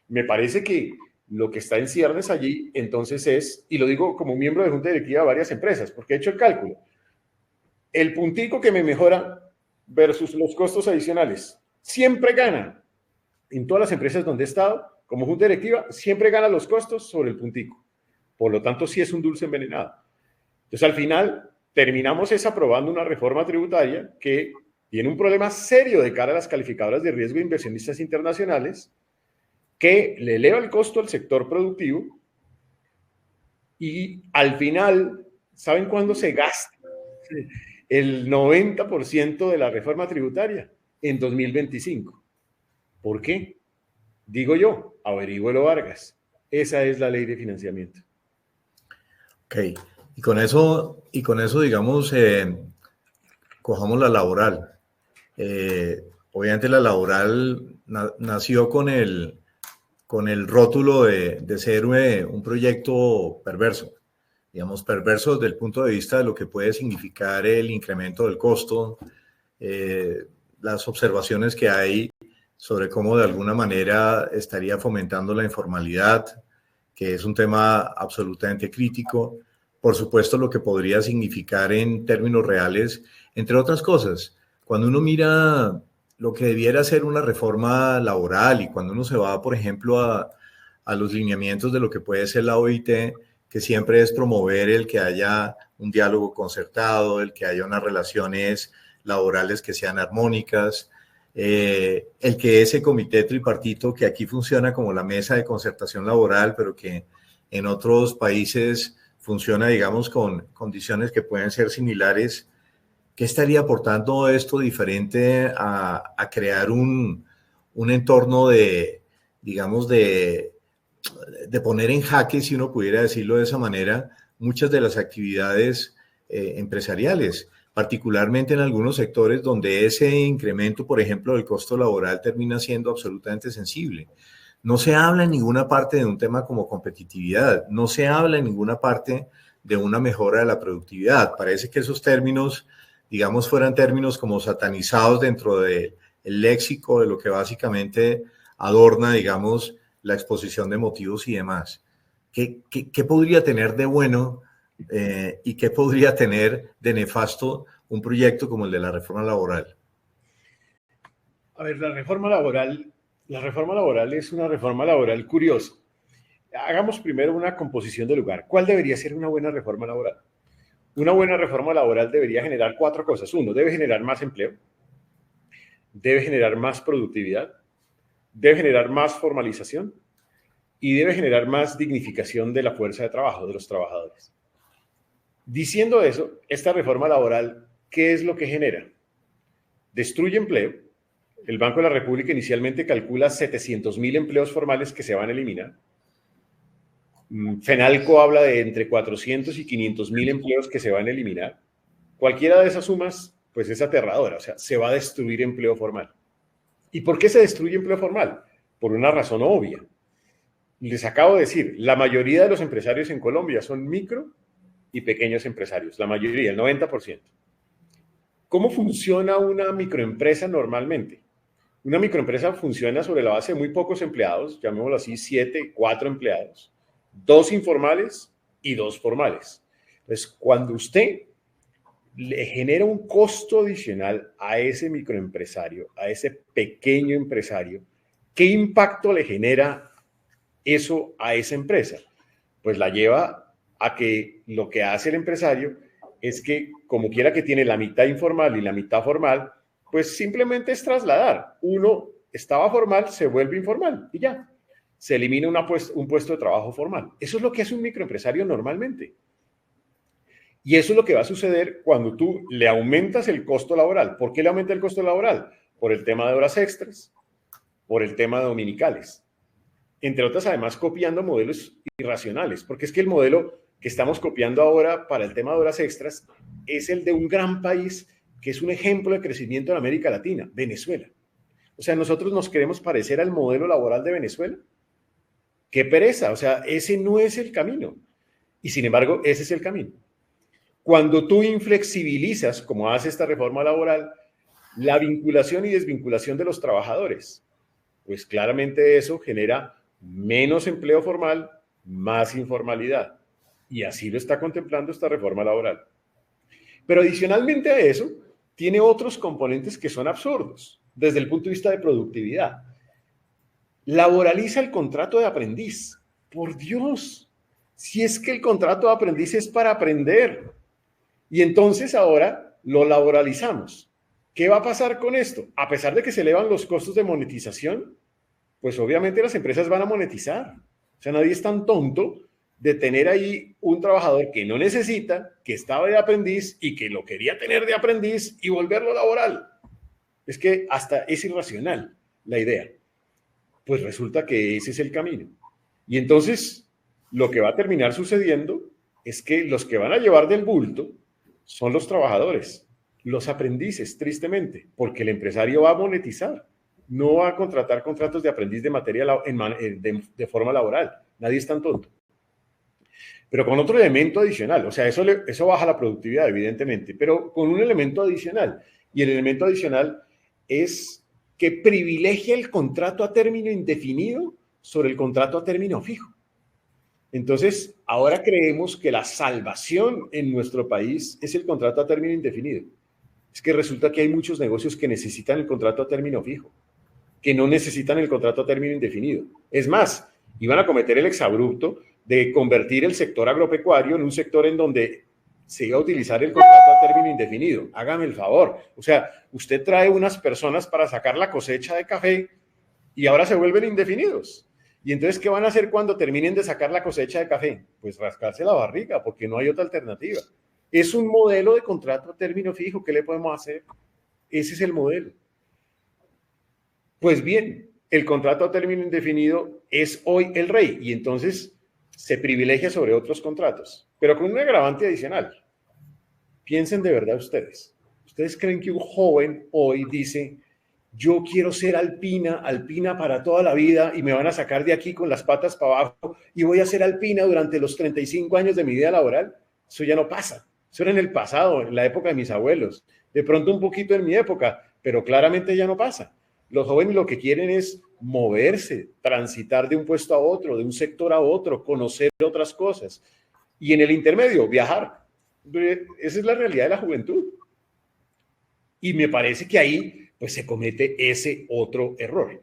Me parece que lo que está en ciernes allí, entonces es, y lo digo como miembro de junta directiva de varias empresas, porque he hecho el cálculo, el puntico que me mejora versus los costos adicionales, siempre gana. En todas las empresas donde he estado, como junta directiva, siempre gana los costos sobre el puntico. Por lo tanto, sí es un dulce envenenado. Entonces, al final, terminamos aprobando una reforma tributaria que tiene un problema serio de cara a las calificadoras de riesgo de inversionistas internacionales, que le eleva el costo al sector productivo y al final, ¿saben cuándo se gasta el 90% de la reforma tributaria? En 2025. ¿Por qué? Digo yo, averígüelo Vargas. Esa es la ley de financiamiento. Ok, y con eso digamos, cojamos la laboral. Obviamente la laboral nació con el rótulo de ser un proyecto perverso, digamos, perverso desde el punto de vista de lo que puede significar el incremento del costo, las observaciones que hay sobre cómo de alguna manera estaría fomentando la informalidad, que es un tema absolutamente crítico, por supuesto lo que podría significar en términos reales, entre otras cosas. Cuando uno mira lo que debiera ser una reforma laboral y cuando uno se va, por ejemplo, a los lineamientos de lo que puede ser la OIT, que siempre es promover el que haya un diálogo concertado, el que haya unas relaciones laborales que sean armónicas, el que ese comité tripartito que aquí funciona como la mesa de concertación laboral, pero que en otros países funciona, digamos, con condiciones que pueden ser similares. ¿Qué estaría aportando esto diferente a crear un entorno de, digamos, de poner en jaque, si uno pudiera decirlo de esa manera, muchas de las actividades empresariales, particularmente en algunos sectores donde ese incremento, por ejemplo, del costo laboral termina siendo absolutamente sensible? No se habla en ninguna parte de un tema como competitividad, no se habla en ninguna parte de una mejora de la productividad. Parece que esos términos, digamos, fueran términos como satanizados dentro del léxico de lo que básicamente adorna, digamos, la exposición de motivos y demás. ¿Qué podría tener de bueno y qué podría tener de nefasto un proyecto como el de la reforma laboral? A ver, la reforma laboral es una reforma laboral curiosa. Hagamos primero una composición de lugar. ¿Cuál debería ser una buena reforma laboral? Una buena reforma laboral debería generar 4 cosas. Uno, debe generar más empleo, debe generar más productividad, debe generar más formalización y debe generar más dignificación de la fuerza de trabajo de los trabajadores. Diciendo eso, esta reforma laboral, ¿qué es lo que genera? Destruye empleo. El Banco de la República inicialmente calcula 700.000 empleos formales que se van a eliminar. Fenalco habla de entre 400 y 500.000 empleos que se van a eliminar. Cualquiera de esas sumas, pues es aterradora. O sea, se va a destruir empleo formal. ¿Y por qué se destruye empleo formal? Por una razón obvia. Les acabo de decir, la mayoría de los empresarios en Colombia son micro y pequeños empresarios. La mayoría, el 90%. ¿Cómo funciona una microempresa normalmente? Una microempresa funciona sobre la base de muy pocos empleados, llamémoslo así, 7, 4 empleados, 2 informales y 2 formales. Entonces, cuando usted le genera un costo adicional a ese microempresario, a ese pequeño empresario, ¿qué impacto le genera eso a esa empresa? Pues la lleva a que lo que hace el empresario es que, como quiera que tiene la mitad informal y la mitad formal, pues simplemente es trasladar. Uno estaba formal, se vuelve informal y ya. Se elimina un puesto de trabajo formal. Eso es lo que hace un microempresario normalmente. Y eso es lo que va a suceder cuando tú le aumentas el costo laboral. ¿Por qué le aumenta el costo laboral? Por el tema de horas extras, por el tema de dominicales. Entre otras, además, copiando modelos irracionales, porque es que el modelo que estamos copiando ahora para el tema de horas extras es el de un gran país que es un ejemplo de crecimiento en América Latina, Venezuela. O sea, nosotros nos queremos parecer al modelo laboral de Venezuela. ¡Qué pereza! O sea, ese no es el camino. Y sin embargo, ese es el camino. Cuando tú inflexibilizas, como hace esta reforma laboral, la vinculación y desvinculación de los trabajadores, pues claramente eso genera menos empleo formal, más informalidad. Y así lo está contemplando esta reforma laboral. Pero adicionalmente a eso, tiene otros componentes que son absurdos desde el punto de vista de productividad. Laboraliza el contrato de aprendiz. Por Dios, si es que el contrato de aprendiz es para aprender. Y entonces ahora lo laboralizamos. ¿Qué va a pasar con esto? A pesar de que se elevan los costos de monetización, pues obviamente las empresas van a monetizar. O sea, nadie es tan tonto de tener ahí un trabajador que no necesita, que estaba de aprendiz y que lo quería tener de aprendiz y volverlo laboral. Es que hasta es irracional la idea. Pues resulta que ese es el camino. Y entonces lo que va a terminar sucediendo es que los que van a llevar del bulto son los trabajadores, los aprendices, tristemente, porque el empresario va a monetizar, no va a contratar contratos de aprendiz de materia de forma laboral. Nadie es tan tonto. Pero con otro elemento adicional, o sea, eso baja la productividad, evidentemente, pero con un elemento adicional. Y el elemento adicional es que privilegia el contrato a término indefinido sobre el contrato a término fijo. Entonces, ahora creemos que la salvación en nuestro país es el contrato a término indefinido. Es que resulta que hay muchos negocios que necesitan el contrato a término fijo, que no necesitan el contrato a término indefinido. Es más, iban a cometer el exabrupto de convertir el sector agropecuario en un sector en donde se iba a utilizar el contrato a término indefinido. Hágame el favor. O sea, usted trae unas personas para sacar la cosecha de café y ahora se vuelven indefinidos. ¿Y entonces qué van a hacer cuando terminen de sacar la cosecha de café? Pues rascarse la barriga, porque no hay otra alternativa. Es un modelo de contrato a término fijo. ¿Qué le podemos hacer? Ese es el modelo. Pues bien, el contrato a término indefinido es hoy el rey y entonces se privilegia sobre otros contratos, pero con un agravante adicional. Piensen de verdad ustedes. ¿Ustedes creen que un joven hoy dice, yo quiero ser alpina para toda la vida y me van a sacar de aquí con las patas para abajo y voy a ser alpina durante los 35 años de mi vida laboral? Eso ya no pasa. Eso era en el pasado, en la época de mis abuelos. De pronto un poquito en mi época, pero claramente ya no pasa. Los jóvenes lo que quieren es moverse, transitar de un puesto a otro, de un sector a otro, conocer otras cosas. Y en el intermedio, viajar. Esa es la realidad de la juventud. Y me parece que ahí pues se comete ese otro error.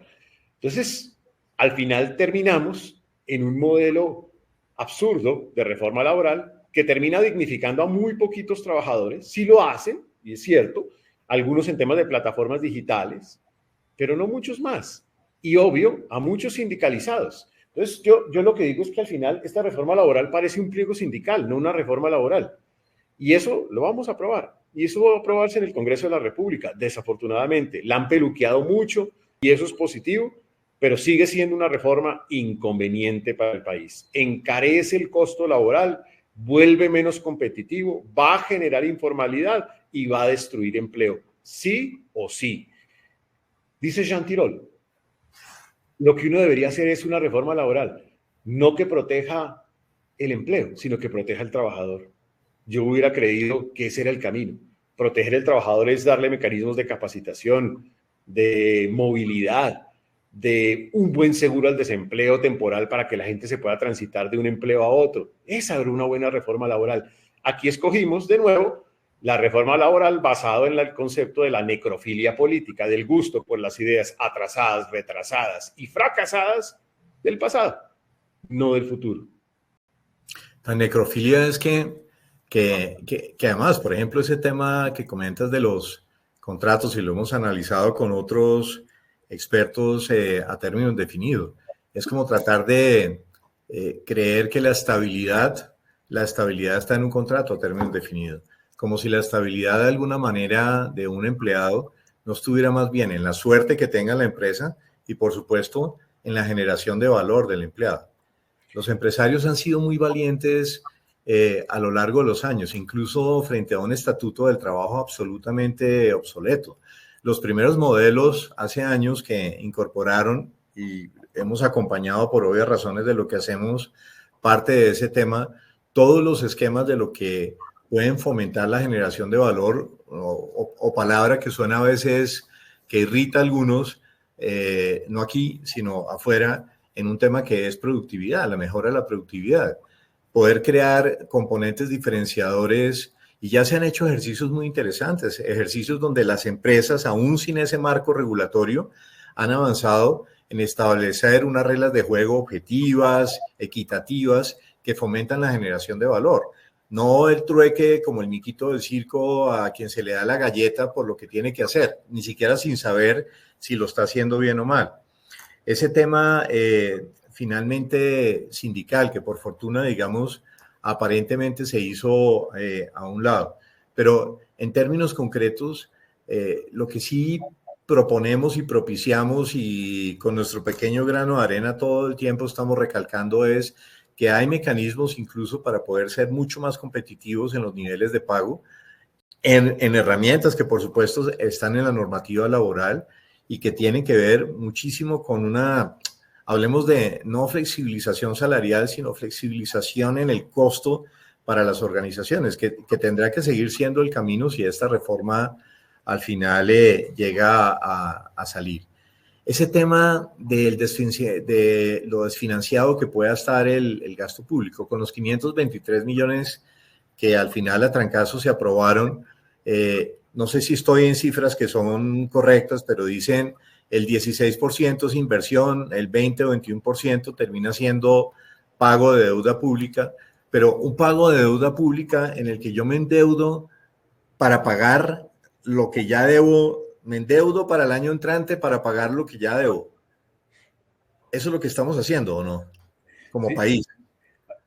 Entonces, al final terminamos en un modelo absurdo de reforma laboral que termina dignificando a muy poquitos trabajadores. Sí lo hacen, y es cierto, algunos en temas de plataformas digitales, pero no muchos más. Y obvio, a muchos sindicalizados. Entonces, yo lo que digo es que al final esta reforma laboral parece un pliego sindical, no una reforma laboral. Y eso lo vamos a aprobar. Y eso va a aprobarse en el Congreso de la República. Desafortunadamente, la han peluqueado mucho y eso es positivo, pero sigue siendo una reforma inconveniente para el país. Encarece el costo laboral, vuelve menos competitivo, va a generar informalidad y va a destruir empleo. Sí o sí. Dice Jean Tirole, lo que uno debería hacer es una reforma laboral, no que proteja el empleo, sino que proteja al trabajador. Yo hubiera creído que ese era el camino. Proteger al trabajador es darle mecanismos de capacitación, de movilidad, de un buen seguro al desempleo temporal para que la gente se pueda transitar de un empleo a otro. Esa era una buena reforma laboral. Aquí escogimos de nuevo la reforma laboral basado en el concepto de la necrofilia política, del gusto por las ideas atrasadas, retrasadas y fracasadas del pasado, no del futuro. La necrofilia es que además, por ejemplo, ese tema que comentas de los contratos, y lo hemos analizado con otros expertos a término indefinido, es como tratar de creer que la estabilidad está en un contrato a término indefinido, como si la estabilidad de alguna manera de un empleado no estuviera más bien en la suerte que tenga la empresa y, por supuesto, en la generación de valor del empleado. Los empresarios han sido muy valientes a lo largo de los años, incluso frente a un estatuto del trabajo absolutamente obsoleto. Los primeros modelos hace años que incorporaron, y hemos acompañado por obvias razones de lo que hacemos parte de ese tema, todos los esquemas de lo que pueden fomentar la generación de valor o palabra que suena a veces que irrita a algunos, no aquí, sino afuera, en un tema que es productividad, la mejora de la productividad. Poder crear componentes diferenciadores, y ya se han hecho ejercicios muy interesantes, ejercicios donde las empresas, aún sin ese marco regulatorio, han avanzado en establecer unas reglas de juego objetivas, equitativas, que fomentan la generación de valor. No el trueque como el miquito del circo a quien se le da la galleta por lo que tiene que hacer, ni siquiera sin saber si lo está haciendo bien o mal. Ese tema finalmente sindical, que por fortuna, digamos, aparentemente se hizo a un lado. Pero en términos concretos, lo que sí proponemos y propiciamos y con nuestro pequeño grano de arena todo el tiempo estamos recalcando es que hay mecanismos incluso para poder ser mucho más competitivos en los niveles de pago, en herramientas que por supuesto están en la normativa laboral y que tienen que ver muchísimo con una, hablemos de no flexibilización salarial, sino flexibilización en el costo para las organizaciones, que tendrá que seguir siendo el camino si esta reforma al final llega a salir. Ese tema de lo desfinanciado que pueda estar el gasto público, con los 523 millones que al final a trancazo se aprobaron, no sé si estoy en cifras que son correctas, pero dicen el 16% es inversión, el 20 o 21% termina siendo pago de deuda pública, pero un pago de deuda pública en el que yo me endeudo para pagar lo que ya debo, me endeudo para el año entrante para pagar lo que ya debo. ¿Eso es lo que estamos haciendo o no? Como Sí. país.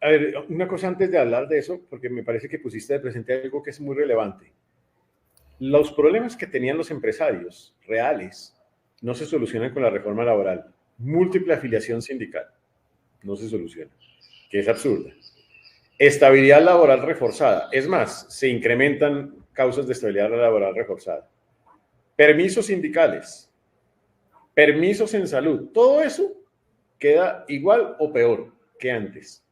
A ver, una cosa antes de hablar de eso, porque me parece que pusiste de presente algo que es muy relevante. Los problemas que tenían los empresarios reales no se solucionan con la reforma laboral. Múltiple afiliación sindical no se soluciona, que es absurda. Estabilidad laboral reforzada. Es más, se incrementan causas de estabilidad laboral reforzada. Permisos sindicales, permisos en salud, todo eso queda igual o peor que antes.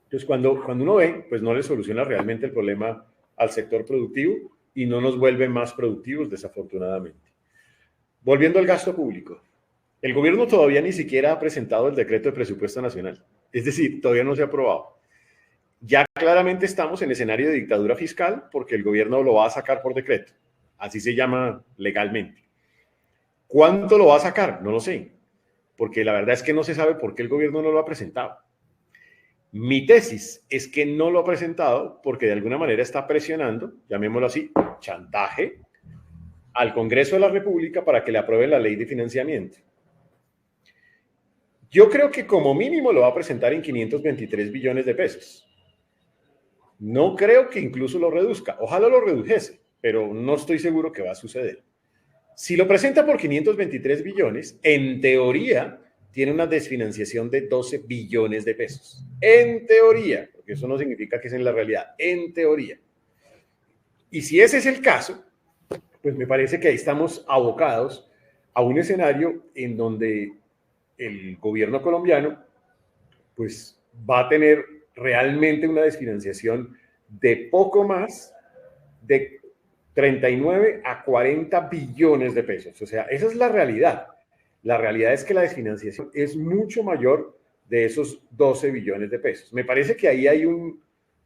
Entonces, cuando uno ve, pues no le soluciona realmente el problema al sector productivo y no nos vuelve más productivos, desafortunadamente. Volviendo al gasto público. El gobierno todavía ni siquiera ha presentado el decreto de presupuesto nacional. Es decir, todavía no se ha aprobado. Ya claramente estamos en escenario de dictadura fiscal porque el gobierno lo va a sacar por decreto. Así se llama legalmente. ¿Cuánto lo va a sacar? No lo sé. Porque la verdad es que no se sabe por qué el gobierno no lo ha presentado. Mi tesis es que no lo ha presentado porque de alguna manera está presionando, llamémoslo así, chantaje, al Congreso de la República para que le aprueben la ley de financiamiento. Yo creo que como mínimo lo va a presentar en 523 billones de pesos. No creo que incluso lo reduzca. Ojalá lo redujese, pero no estoy seguro que va a suceder. Si lo presenta por 523 billones, en teoría tiene una desfinanciación de 12 billones de pesos. En teoría, porque eso no significa que es en la realidad, en teoría. Y si ese es el caso, pues me parece que ahí estamos abocados a un escenario en donde el gobierno colombiano pues va a tener realmente una desfinanciación de poco más de 39 a 40 billones de pesos. O sea, esa es la realidad. La realidad es que la desfinanciación es mucho mayor de esos 12 billones de pesos. Me parece que ahí hay un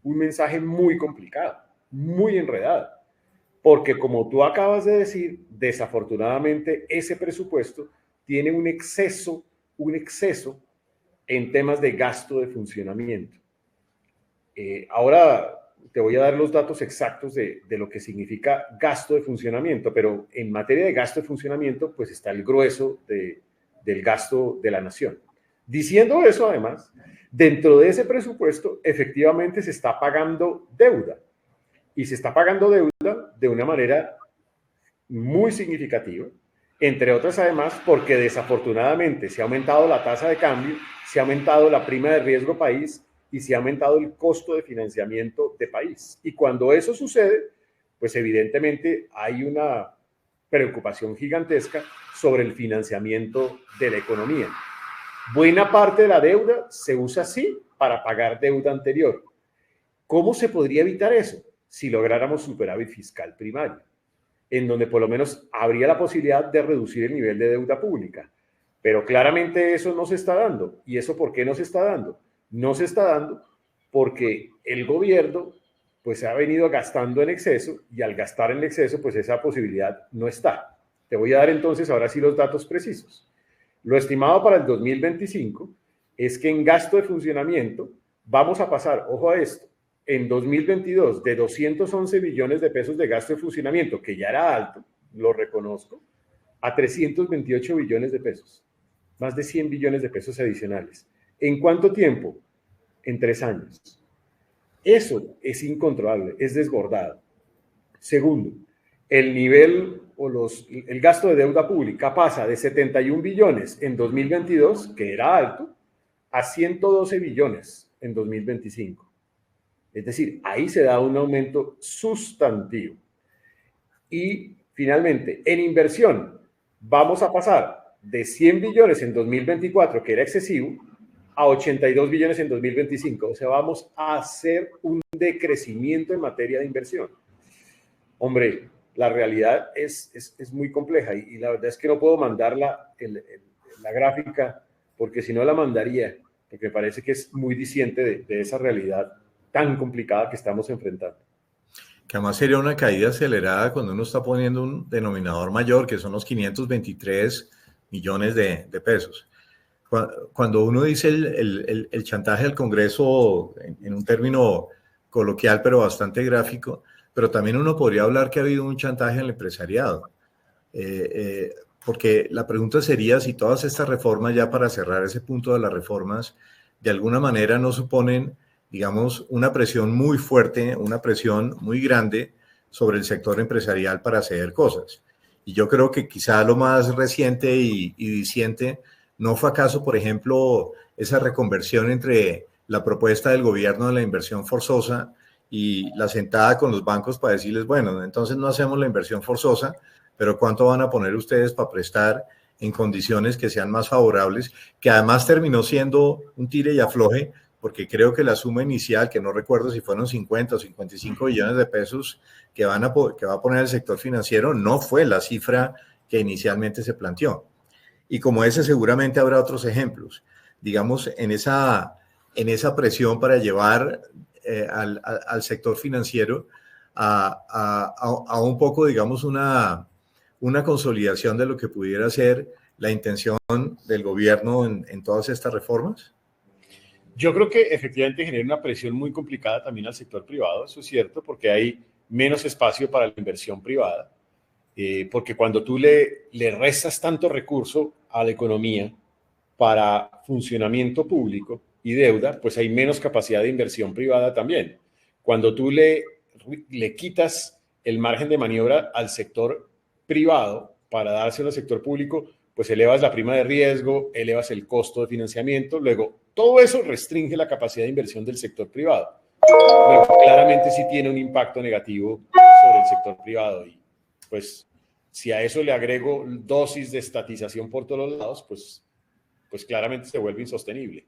mensaje muy complicado, muy enredado, porque como tú acabas de decir, desafortunadamente ese presupuesto tiene un exceso en temas de gasto de funcionamiento. Ahora te voy a dar los datos exactos de lo que significa gasto de funcionamiento, pero en materia de gasto de funcionamiento, pues está el grueso del gasto de la nación. Diciendo eso, además, dentro de ese presupuesto, efectivamente se está pagando deuda, y se está pagando deuda de una manera muy significativa, entre otras además porque desafortunadamente se ha aumentado la tasa de cambio, se ha aumentado la prima de riesgo país y se ha aumentado el costo de financiamiento de país. Y cuando eso sucede, pues evidentemente hay una preocupación gigantesca sobre el financiamiento de la economía. Buena parte de la deuda se usa así para pagar deuda anterior. ¿Cómo se podría evitar eso? Si lográramos superávit fiscal primario, en donde por lo menos habría la posibilidad de reducir el nivel de deuda pública. Pero claramente eso no se está dando. ¿Y eso por qué no se está dando? No se está dando porque el gobierno pues se ha venido gastando en exceso, y al gastar en exceso pues esa posibilidad no está. Te voy a dar entonces ahora sí los datos precisos. Lo estimado para el 2025 es que en gasto de funcionamiento vamos a pasar, ojo a esto, en 2022 de 211 billones de pesos de gasto de funcionamiento, que ya era alto, lo reconozco, a 328 billones de pesos, más de 100 billones de pesos adicionales. ¿En cuánto tiempo? En 3 años. Eso es incontrolable, es desbordado. Segundo, el nivel el gasto de deuda pública pasa de 71 billones en 2022, que era alto, a 112 billones en 2025. Es decir, ahí se da un aumento sustantivo. Y finalmente, en inversión, vamos a pasar de 100 billones en 2024, que era excesivo, a 82 billones en 2025. O sea, vamos a hacer un decrecimiento en materia de inversión. Hombre, la realidad es muy compleja, y la verdad es que no puedo mandar la gráfica, porque si no la mandaría, porque me parece que es muy diciente de esa realidad tan complicada que estamos enfrentando. Que además sería una caída acelerada cuando uno está poniendo un denominador mayor, que son los 523 millones de pesos. Cuando uno dice el chantaje al Congreso en un término coloquial, pero bastante gráfico, pero también uno podría hablar que ha habido un chantaje al empresariado. Porque la pregunta sería si todas estas reformas, ya para cerrar ese punto de las reformas, de alguna manera no suponen, digamos, una presión muy fuerte, una presión muy grande sobre el sector empresarial para hacer cosas. Y yo creo que quizá lo más reciente y diciente no fue acaso, por ejemplo, esa reconversión entre la propuesta del gobierno de la inversión forzosa y la sentada con los bancos para decirles, bueno, entonces no hacemos la inversión forzosa, pero ¿cuánto van a poner ustedes para prestar en condiciones que sean más favorables? Que además terminó siendo un tire y afloje, porque creo que la suma inicial, que no recuerdo si fueron 50 o 55 billones de pesos que va a poner el sector financiero, no fue la cifra que inicialmente se planteó. Y como ese seguramente habrá otros ejemplos, digamos, en esa presión para llevar al sector financiero a un poco, digamos, una consolidación de lo que pudiera ser la intención del gobierno en todas estas reformas? Yo creo que efectivamente genera una presión muy complicada también al sector privado, eso es cierto, porque hay menos espacio para la inversión privada, porque cuando tú le restas tanto recurso a la economía para funcionamiento público y deuda, pues hay menos capacidad de inversión privada también. Cuando tú le quitas el margen de maniobra al sector privado para dárselo al sector público, pues elevas la prima de riesgo, elevas el costo de financiamiento, luego todo eso restringe la capacidad de inversión del sector privado. Luego, claramente sí tiene un impacto negativo sobre el sector privado, y pues si a eso le agrego dosis de estatización por todos los lados, pues claramente se vuelve insostenible.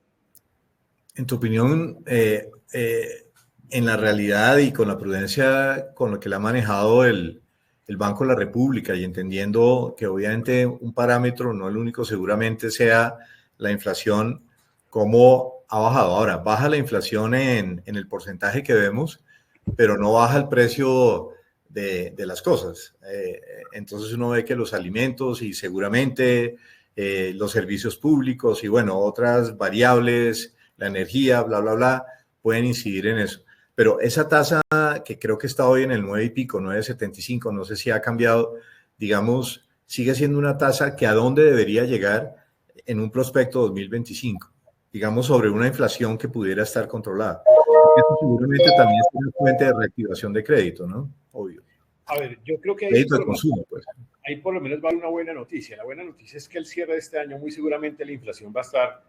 En tu opinión, en la realidad y con la prudencia con lo que le ha manejado el el Banco de la República y entendiendo que obviamente un parámetro, no el único, seguramente sea la inflación, cómo ha bajado. Ahora, baja la inflación en el porcentaje que vemos, pero no baja el precio de las cosas. Entonces uno ve que los alimentos y seguramente los servicios públicos y bueno, otras variables, la energía, bla, bla, bla, pueden incidir en eso. Pero esa tasa que creo que está hoy en el 9 y pico, 9,75, no sé si ha cambiado, digamos, sigue siendo una tasa que a dónde debería llegar en un prospecto 2025, digamos, sobre una inflación que pudiera estar controlada. Eso seguramente también es una fuente de reactivación de crédito, ¿no? Obvio. A ver, yo creo que crédito de consumo, pues. Ahí por lo menos va una buena noticia. La buena noticia es que al cierre de este año muy seguramente la inflación va a estar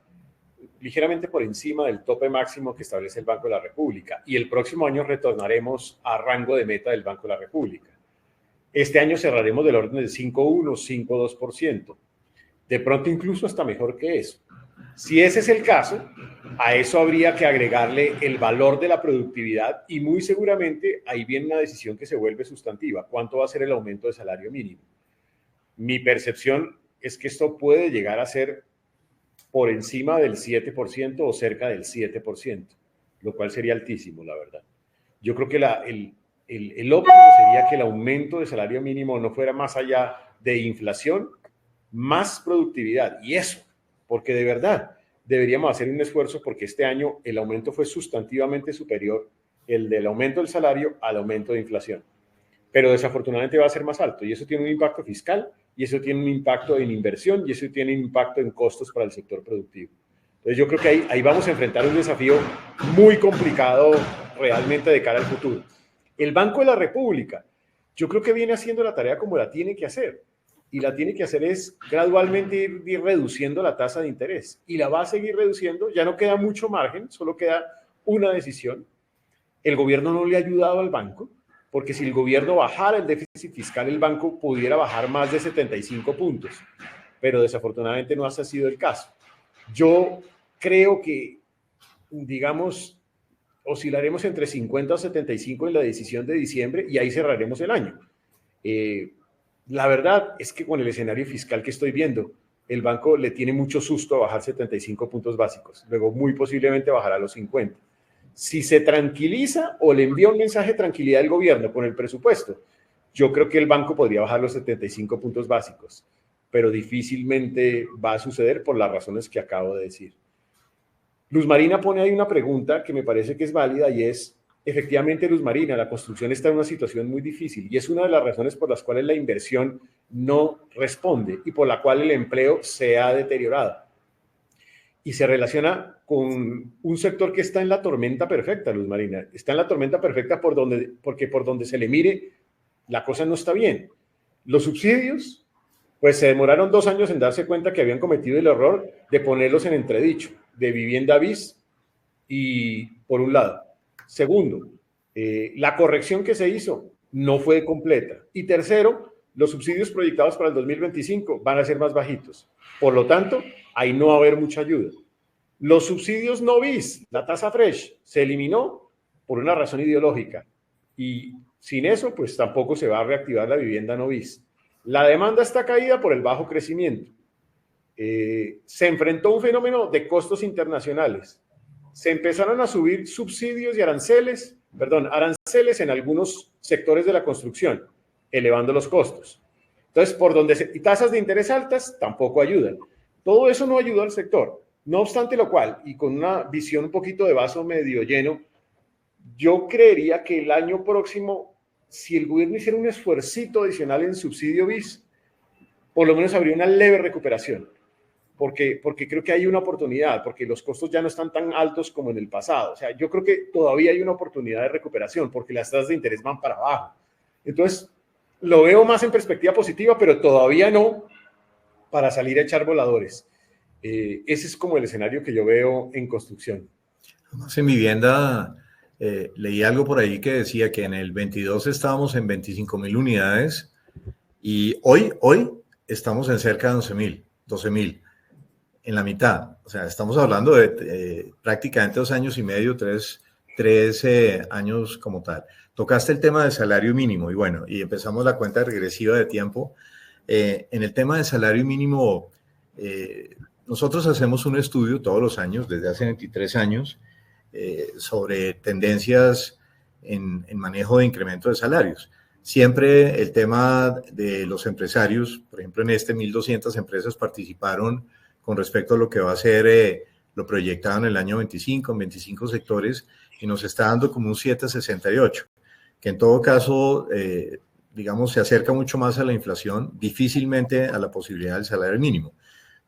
ligeramente por encima del tope máximo que establece el Banco de la República y el próximo año retornaremos a rango de meta del Banco de la República. Este año cerraremos del orden del 5,1, 5,2%. De pronto incluso hasta mejor que eso. Si ese es el caso, a eso habría que agregarle el valor de la productividad y muy seguramente ahí viene una decisión que se vuelve sustantiva. ¿Cuánto va a ser el aumento de salario mínimo? Mi percepción es que esto puede llegar a ser por encima del 7% o cerca del 7%, lo cual sería altísimo, la verdad. Yo creo que el óptimo sería que el aumento de salario mínimo no fuera más allá de inflación, más productividad. Y eso, porque de verdad deberíamos hacer un esfuerzo porque este año el aumento fue sustantivamente superior, el del aumento del salario al aumento de inflación. Pero desafortunadamente va a ser más alto y eso tiene un impacto fiscal y eso tiene un impacto en inversión y eso tiene un impacto en costos para el sector productivo. Entonces yo creo que ahí vamos a enfrentar un desafío muy complicado realmente de cara al futuro. El Banco de la República, yo creo que viene haciendo la tarea como la tiene que hacer. Y la tiene que hacer es gradualmente ir reduciendo la tasa de interés. Y la va a seguir reduciendo, ya no queda mucho margen, solo queda una decisión. El gobierno no le ha ayudado al banco, porque si el gobierno bajara el déficit fiscal, el banco pudiera bajar más de 75 puntos. Pero desafortunadamente no ha sido el caso. Yo creo que, digamos, oscilaremos entre 50 o 75 en la decisión de diciembre y ahí cerraremos el año. La verdad es que con el escenario fiscal que estoy viendo, el banco le tiene mucho susto a bajar 75 puntos básicos. Luego, muy posiblemente bajará a los 50. Si se tranquiliza o le envía un mensaje de tranquilidad al gobierno con el presupuesto, yo creo que el banco podría bajar los 75 puntos básicos, pero difícilmente va a suceder por las razones que acabo de decir. Luz Marina pone ahí una pregunta que me parece que es válida y es, efectivamente, Luz Marina, la construcción está en una situación muy difícil y es una de las razones por las cuales la inversión no responde y por la cual el empleo se ha deteriorado. Y se relaciona con un sector que está en la tormenta perfecta, Luz Marina. Está en la tormenta perfecta porque por donde se le mire, la cosa no está bien. Los subsidios, pues se demoraron 2 años en darse cuenta que habían cometido el error de ponerlos en entredicho, de vivienda bis y por un lado. Segundo, la corrección que se hizo no fue completa. Y tercero, los subsidios proyectados para el 2025 van a ser más bajitos. Por lo tanto, ahí no va a haber mucha ayuda. Los subsidios no bis, la tasa fresh, se eliminó por una razón ideológica. Y sin eso, pues tampoco se va a reactivar la vivienda no bis. La demanda está caída por el bajo crecimiento. Se enfrentó a un fenómeno de costos internacionales. Se empezaron a subir subsidios y aranceles en algunos sectores de la construcción, elevando los costos. Entonces, y tasas de interés altas tampoco ayudan. Todo eso no ayuda al sector. No obstante lo cual, y con una visión un poquito de vaso medio lleno, yo creería que el año próximo, si el gobierno hiciera un esfuercito adicional en subsidio bis, por lo menos habría una leve recuperación. Porque creo que hay una oportunidad, porque los costos ya no están tan altos como en el pasado. O sea, yo creo que todavía hay una oportunidad de recuperación, porque las tasas de interés van para abajo. Entonces, lo veo más en perspectiva positiva, pero todavía no para salir a echar voladores. Ese es como el escenario que yo veo en construcción. En vivienda, leí algo por ahí que decía que en el 22 estábamos en 25.000 unidades y hoy estamos en cerca de 12.000. En la mitad, o sea, estamos hablando de prácticamente 2 años y medio, 3 años como tal. Tocaste el tema del salario mínimo y bueno, y empezamos la cuenta regresiva de tiempo. En el tema del salario mínimo, nosotros hacemos un estudio todos los años, desde hace 23 años, sobre tendencias en manejo de incremento de salarios. Siempre el tema de los empresarios, por ejemplo, en 1.200 empresas participaron con respecto a lo que va a ser lo proyectado en el año 25, en 25 sectores, y nos está dando como un 7,68, que en todo caso, digamos, se acerca mucho más a la inflación, difícilmente a la posibilidad del salario mínimo.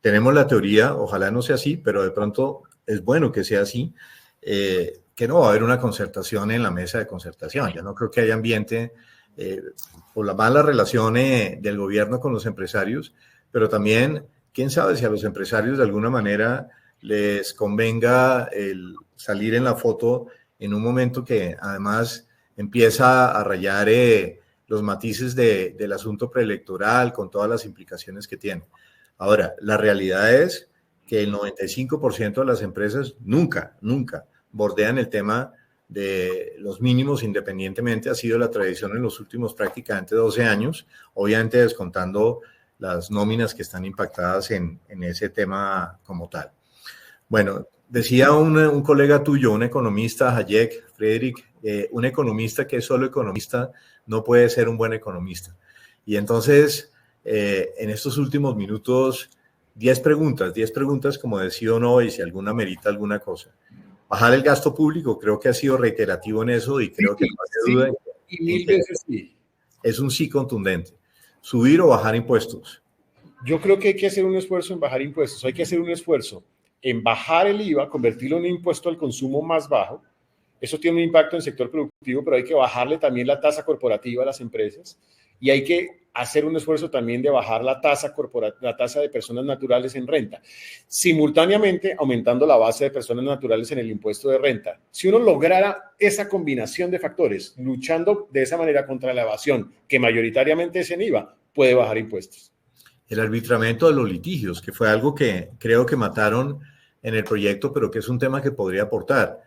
Tenemos la teoría, ojalá no sea así, pero de pronto es bueno que sea así, que no va a haber una concertación en la mesa de concertación. Yo no creo que haya ambiente por las malas relaciones del gobierno con los empresarios, pero también, quién sabe si a los empresarios de alguna manera les convenga el salir en la foto en un momento que además empieza a rayar los matices del asunto preelectoral con todas las implicaciones que tiene. Ahora, la realidad es que el 95% de las empresas nunca bordean el tema de los mínimos independientemente. Ha sido la tradición en los últimos prácticamente 12 años, obviamente descontando las nóminas que están impactadas en ese tema como tal. Bueno, decía un colega tuyo, un economista, Hayek, Friedrich, un economista que es solo economista no puede ser un buen economista. Y entonces, en estos últimos minutos, 10 preguntas como decía o no, y si alguna merita alguna cosa. Bajar el gasto público, creo que ha sido reiterativo en eso y creo que no hace duda. Y mil veces sí. Es un sí contundente. ¿Subir o bajar impuestos? Yo creo que hay que hacer un esfuerzo en bajar impuestos. Hay que hacer un esfuerzo en bajar el IVA, convertirlo en un impuesto al consumo más bajo. Eso tiene un impacto en el sector productivo, pero hay que bajarle también la tasa corporativa a las empresas y hay que hacer un esfuerzo también de bajar la tasa de personas naturales en renta, simultáneamente aumentando la base de personas naturales en el impuesto de renta. Si uno lograra esa combinación de factores, luchando de esa manera contra la evasión, que mayoritariamente es en IVA, puede bajar impuestos. El arbitramiento de los litigios, que fue algo que creo que mataron en el proyecto, pero que es un tema que podría aportar.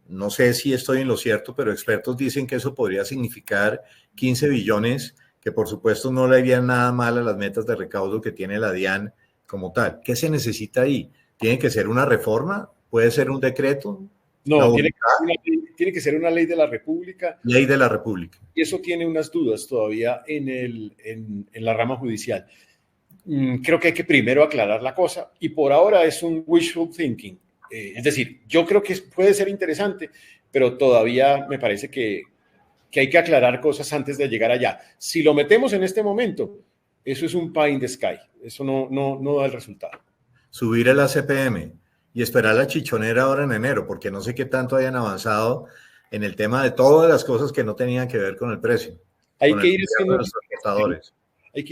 No sé si estoy en lo cierto, pero expertos dicen que eso podría significar 15 billones, que por supuesto no le harían nada mal a las metas de recaudo que tiene la DIAN como tal. ¿Qué se necesita ahí? ¿Tiene que ser una reforma? ¿Puede ser un decreto? No, tiene que ser una ley de la República. Ley de la República. Y eso tiene unas dudas todavía en la rama judicial. Creo que hay que primero aclarar la cosa y por ahora es un wishful thinking. Es decir, yo creo que puede ser interesante, pero todavía me parece que hay que aclarar cosas antes de llegar allá. Si lo metemos en este momento, eso es un pie in the sky. Eso no da el resultado. Subir el ACPM y esperar la chichonera ahora en enero, porque no sé qué tanto hayan avanzado en el tema de todas las cosas que no tenían que ver con el precio. Hay que ir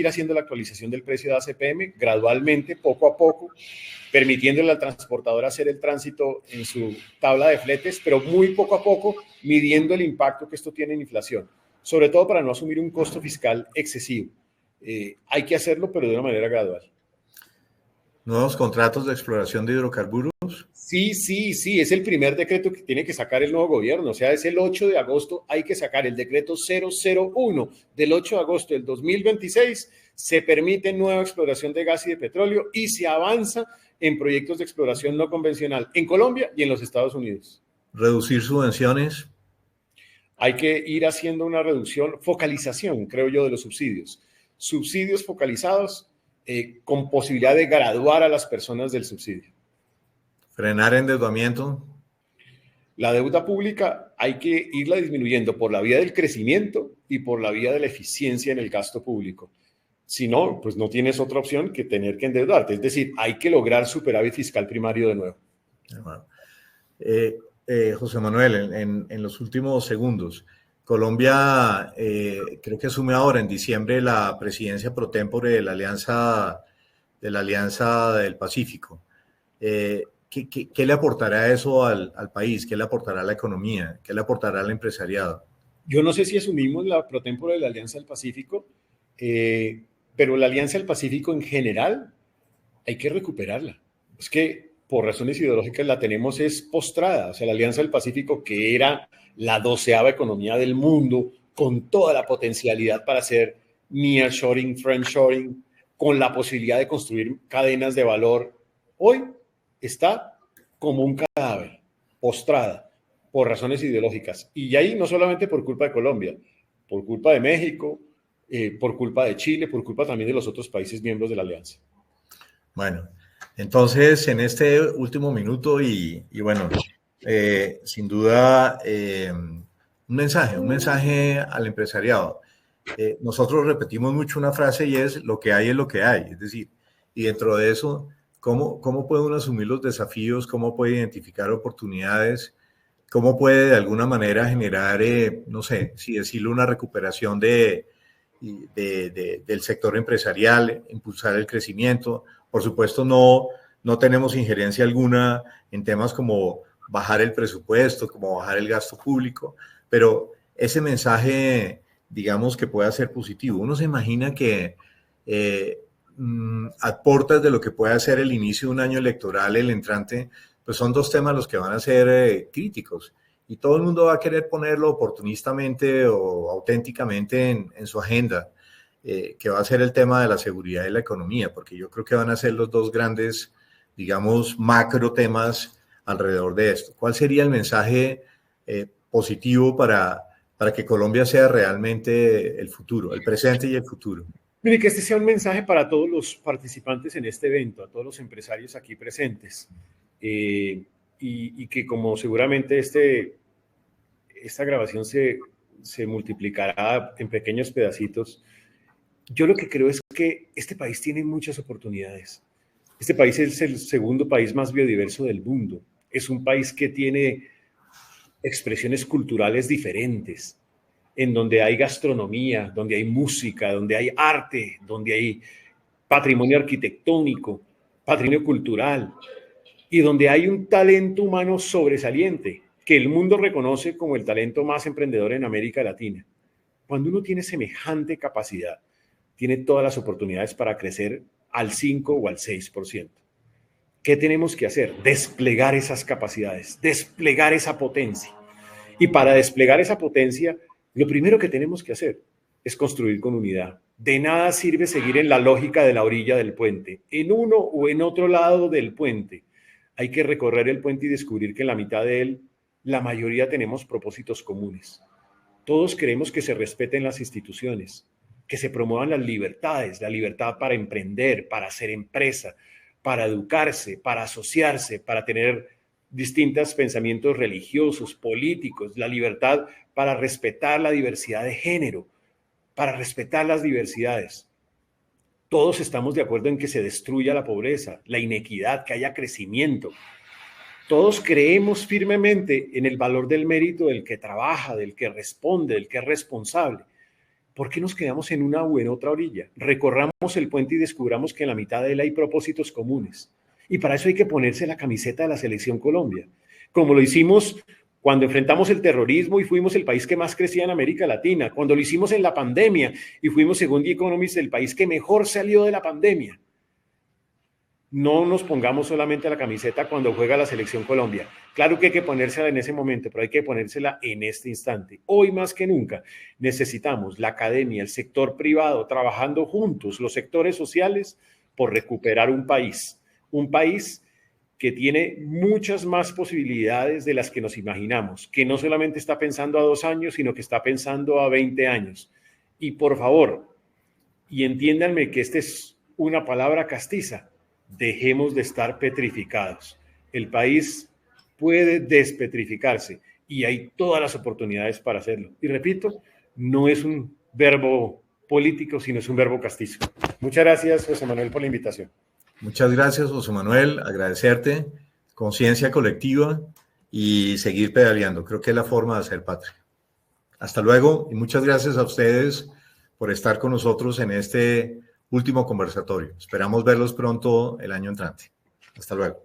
haciendo la actualización del precio de ACPM gradualmente, poco a poco, permitiéndole al transportador hacer el tránsito en su tabla de fletes, pero muy poco a poco, midiendo el impacto que esto tiene en inflación, sobre todo para no asumir un costo fiscal excesivo. Hay que hacerlo, pero de una manera gradual. ¿Nuevos contratos de exploración de hidrocarburos? Sí, es el primer decreto que tiene que sacar el nuevo gobierno, o sea, es el 8 de agosto, hay que sacar el decreto 001 del 8 de agosto del 2026, se permite nueva exploración de gas y de petróleo y se avanza en proyectos de exploración no convencional en Colombia y en los Estados Unidos. ¿Reducir subvenciones? Hay que ir haciendo una reducción, focalización, creo yo, de los subsidios focalizados con posibilidad de graduar a las personas del subsidio. ¿Frenar endeudamiento? La deuda pública hay que irla disminuyendo por la vía del crecimiento y por la vía de la eficiencia en el gasto público. Si no, pues no tienes otra opción que tener que endeudarte. Es decir, hay que lograr superávit fiscal primario de nuevo. Bueno. José Manuel, en los últimos segundos, Colombia creo que asume ahora en diciembre la presidencia pro tempore de la Alianza del Pacífico. ¿Qué le aportará eso al país? ¿Qué le aportará a la economía? ¿Qué le aportará al empresariado? Yo no sé si asumimos la pro tempore de la Alianza del Pacífico, pero la Alianza del Pacífico en general hay que recuperarla. Es que por razones ideológicas la tenemos es postrada. O sea, la Alianza del Pacífico, que era la 12ª economía del mundo, con toda la potencialidad para hacer nearshoring, friendshoring, con la posibilidad de construir cadenas de valor, hoy está como un cadáver, postrada, por razones ideológicas. Y ahí no solamente por culpa de Colombia, por culpa de México, por culpa de Chile, por culpa también de los otros países miembros de la Alianza. Bueno, entonces en este último minuto y bueno, sin duda un mensaje al empresariado. Nosotros repetimos mucho una frase y es lo que hay es lo que hay, es decir, y dentro de eso, ¿cómo puede uno asumir los desafíos? ¿Cómo puede identificar oportunidades? ¿Cómo puede de alguna manera generar, no sé, si decirlo, una recuperación del sector empresarial, impulsar el crecimiento? Por supuesto, no tenemos injerencia alguna en temas como bajar el presupuesto, como bajar el gasto público, pero ese mensaje, digamos, que pueda ser positivo. Uno se imagina que a portas de lo que puede ser el inicio de un año electoral, el entrante, pues son dos temas los que van a ser críticos y todo el mundo va a querer ponerlo oportunistamente o auténticamente en su agenda, que va a ser el tema de la seguridad y la economía, porque yo creo que van a ser los dos grandes, digamos, macro temas alrededor de esto. ¿Cuál sería el mensaje positivo para que Colombia sea realmente el futuro, el presente y el futuro? Mire, que este sea un mensaje para todos los participantes en este evento, a todos los empresarios aquí presentes, y que como seguramente esta grabación se multiplicará en pequeños pedacitos, yo lo que creo es que este país tiene muchas oportunidades. Este país es el segundo país más biodiverso del mundo. Es un país que tiene expresiones culturales diferentes, en donde hay gastronomía, donde hay música, donde hay arte, donde hay patrimonio arquitectónico, patrimonio cultural, y donde hay un talento humano sobresaliente, que el mundo reconoce como el talento más emprendedor en América Latina. Cuando uno tiene semejante capacidad, tiene todas las oportunidades para crecer al 5 o al 6%. ¿Qué tenemos que hacer? Desplegar esas capacidades, desplegar esa potencia. Y para desplegar esa potencia, lo primero que tenemos que hacer es construir con unidad. De nada sirve seguir en la lógica de la orilla del puente, en uno o en otro lado del puente. Hay que recorrer el puente y descubrir que en la mitad de él, la mayoría tenemos propósitos comunes. Todos queremos que se respeten las instituciones, que se promuevan las libertades, la libertad para emprender, para hacer empresa, para educarse, para asociarse, para tener distintos pensamientos religiosos, políticos, la libertad para respetar la diversidad de género, para respetar las diversidades. Todos estamos de acuerdo en que se destruya la pobreza, la inequidad, que haya crecimiento. Todos creemos firmemente en el valor del mérito del que trabaja, del que responde, del que es responsable. ¿Por qué nos quedamos en una o en otra orilla? Recorramos el puente y descubramos que en la mitad de él hay propósitos comunes. Y para eso hay que ponerse la camiseta de la Selección Colombia, como lo hicimos cuando enfrentamos el terrorismo y fuimos el país que más crecía en América Latina, cuando lo hicimos en la pandemia y fuimos, según The Economist, el país que mejor salió de la pandemia. No nos pongamos solamente la camiseta cuando juega la Selección Colombia. Claro que hay que ponérsela en ese momento, pero hay que ponérsela en este instante. Hoy más que nunca necesitamos la academia, el sector privado, trabajando juntos, los sectores sociales, por recuperar un país que tiene muchas más posibilidades de las que nos imaginamos, que no solamente está pensando a 2 años, sino que está pensando a 20 años. Y por favor, y entiéndanme que esta es una palabra castiza, dejemos de estar petrificados. El país puede despetrificarse y hay todas las oportunidades para hacerlo. Y repito, no es un verbo político, sino es un verbo castizo. Muchas gracias, José Manuel, por la invitación. Muchas gracias, José Manuel. Agradecerte, conciencia colectiva y seguir pedaleando. Creo que es la forma de hacer patria. Hasta luego y muchas gracias a ustedes por estar con nosotros en este último conversatorio. Esperamos verlos pronto el año entrante. Hasta luego.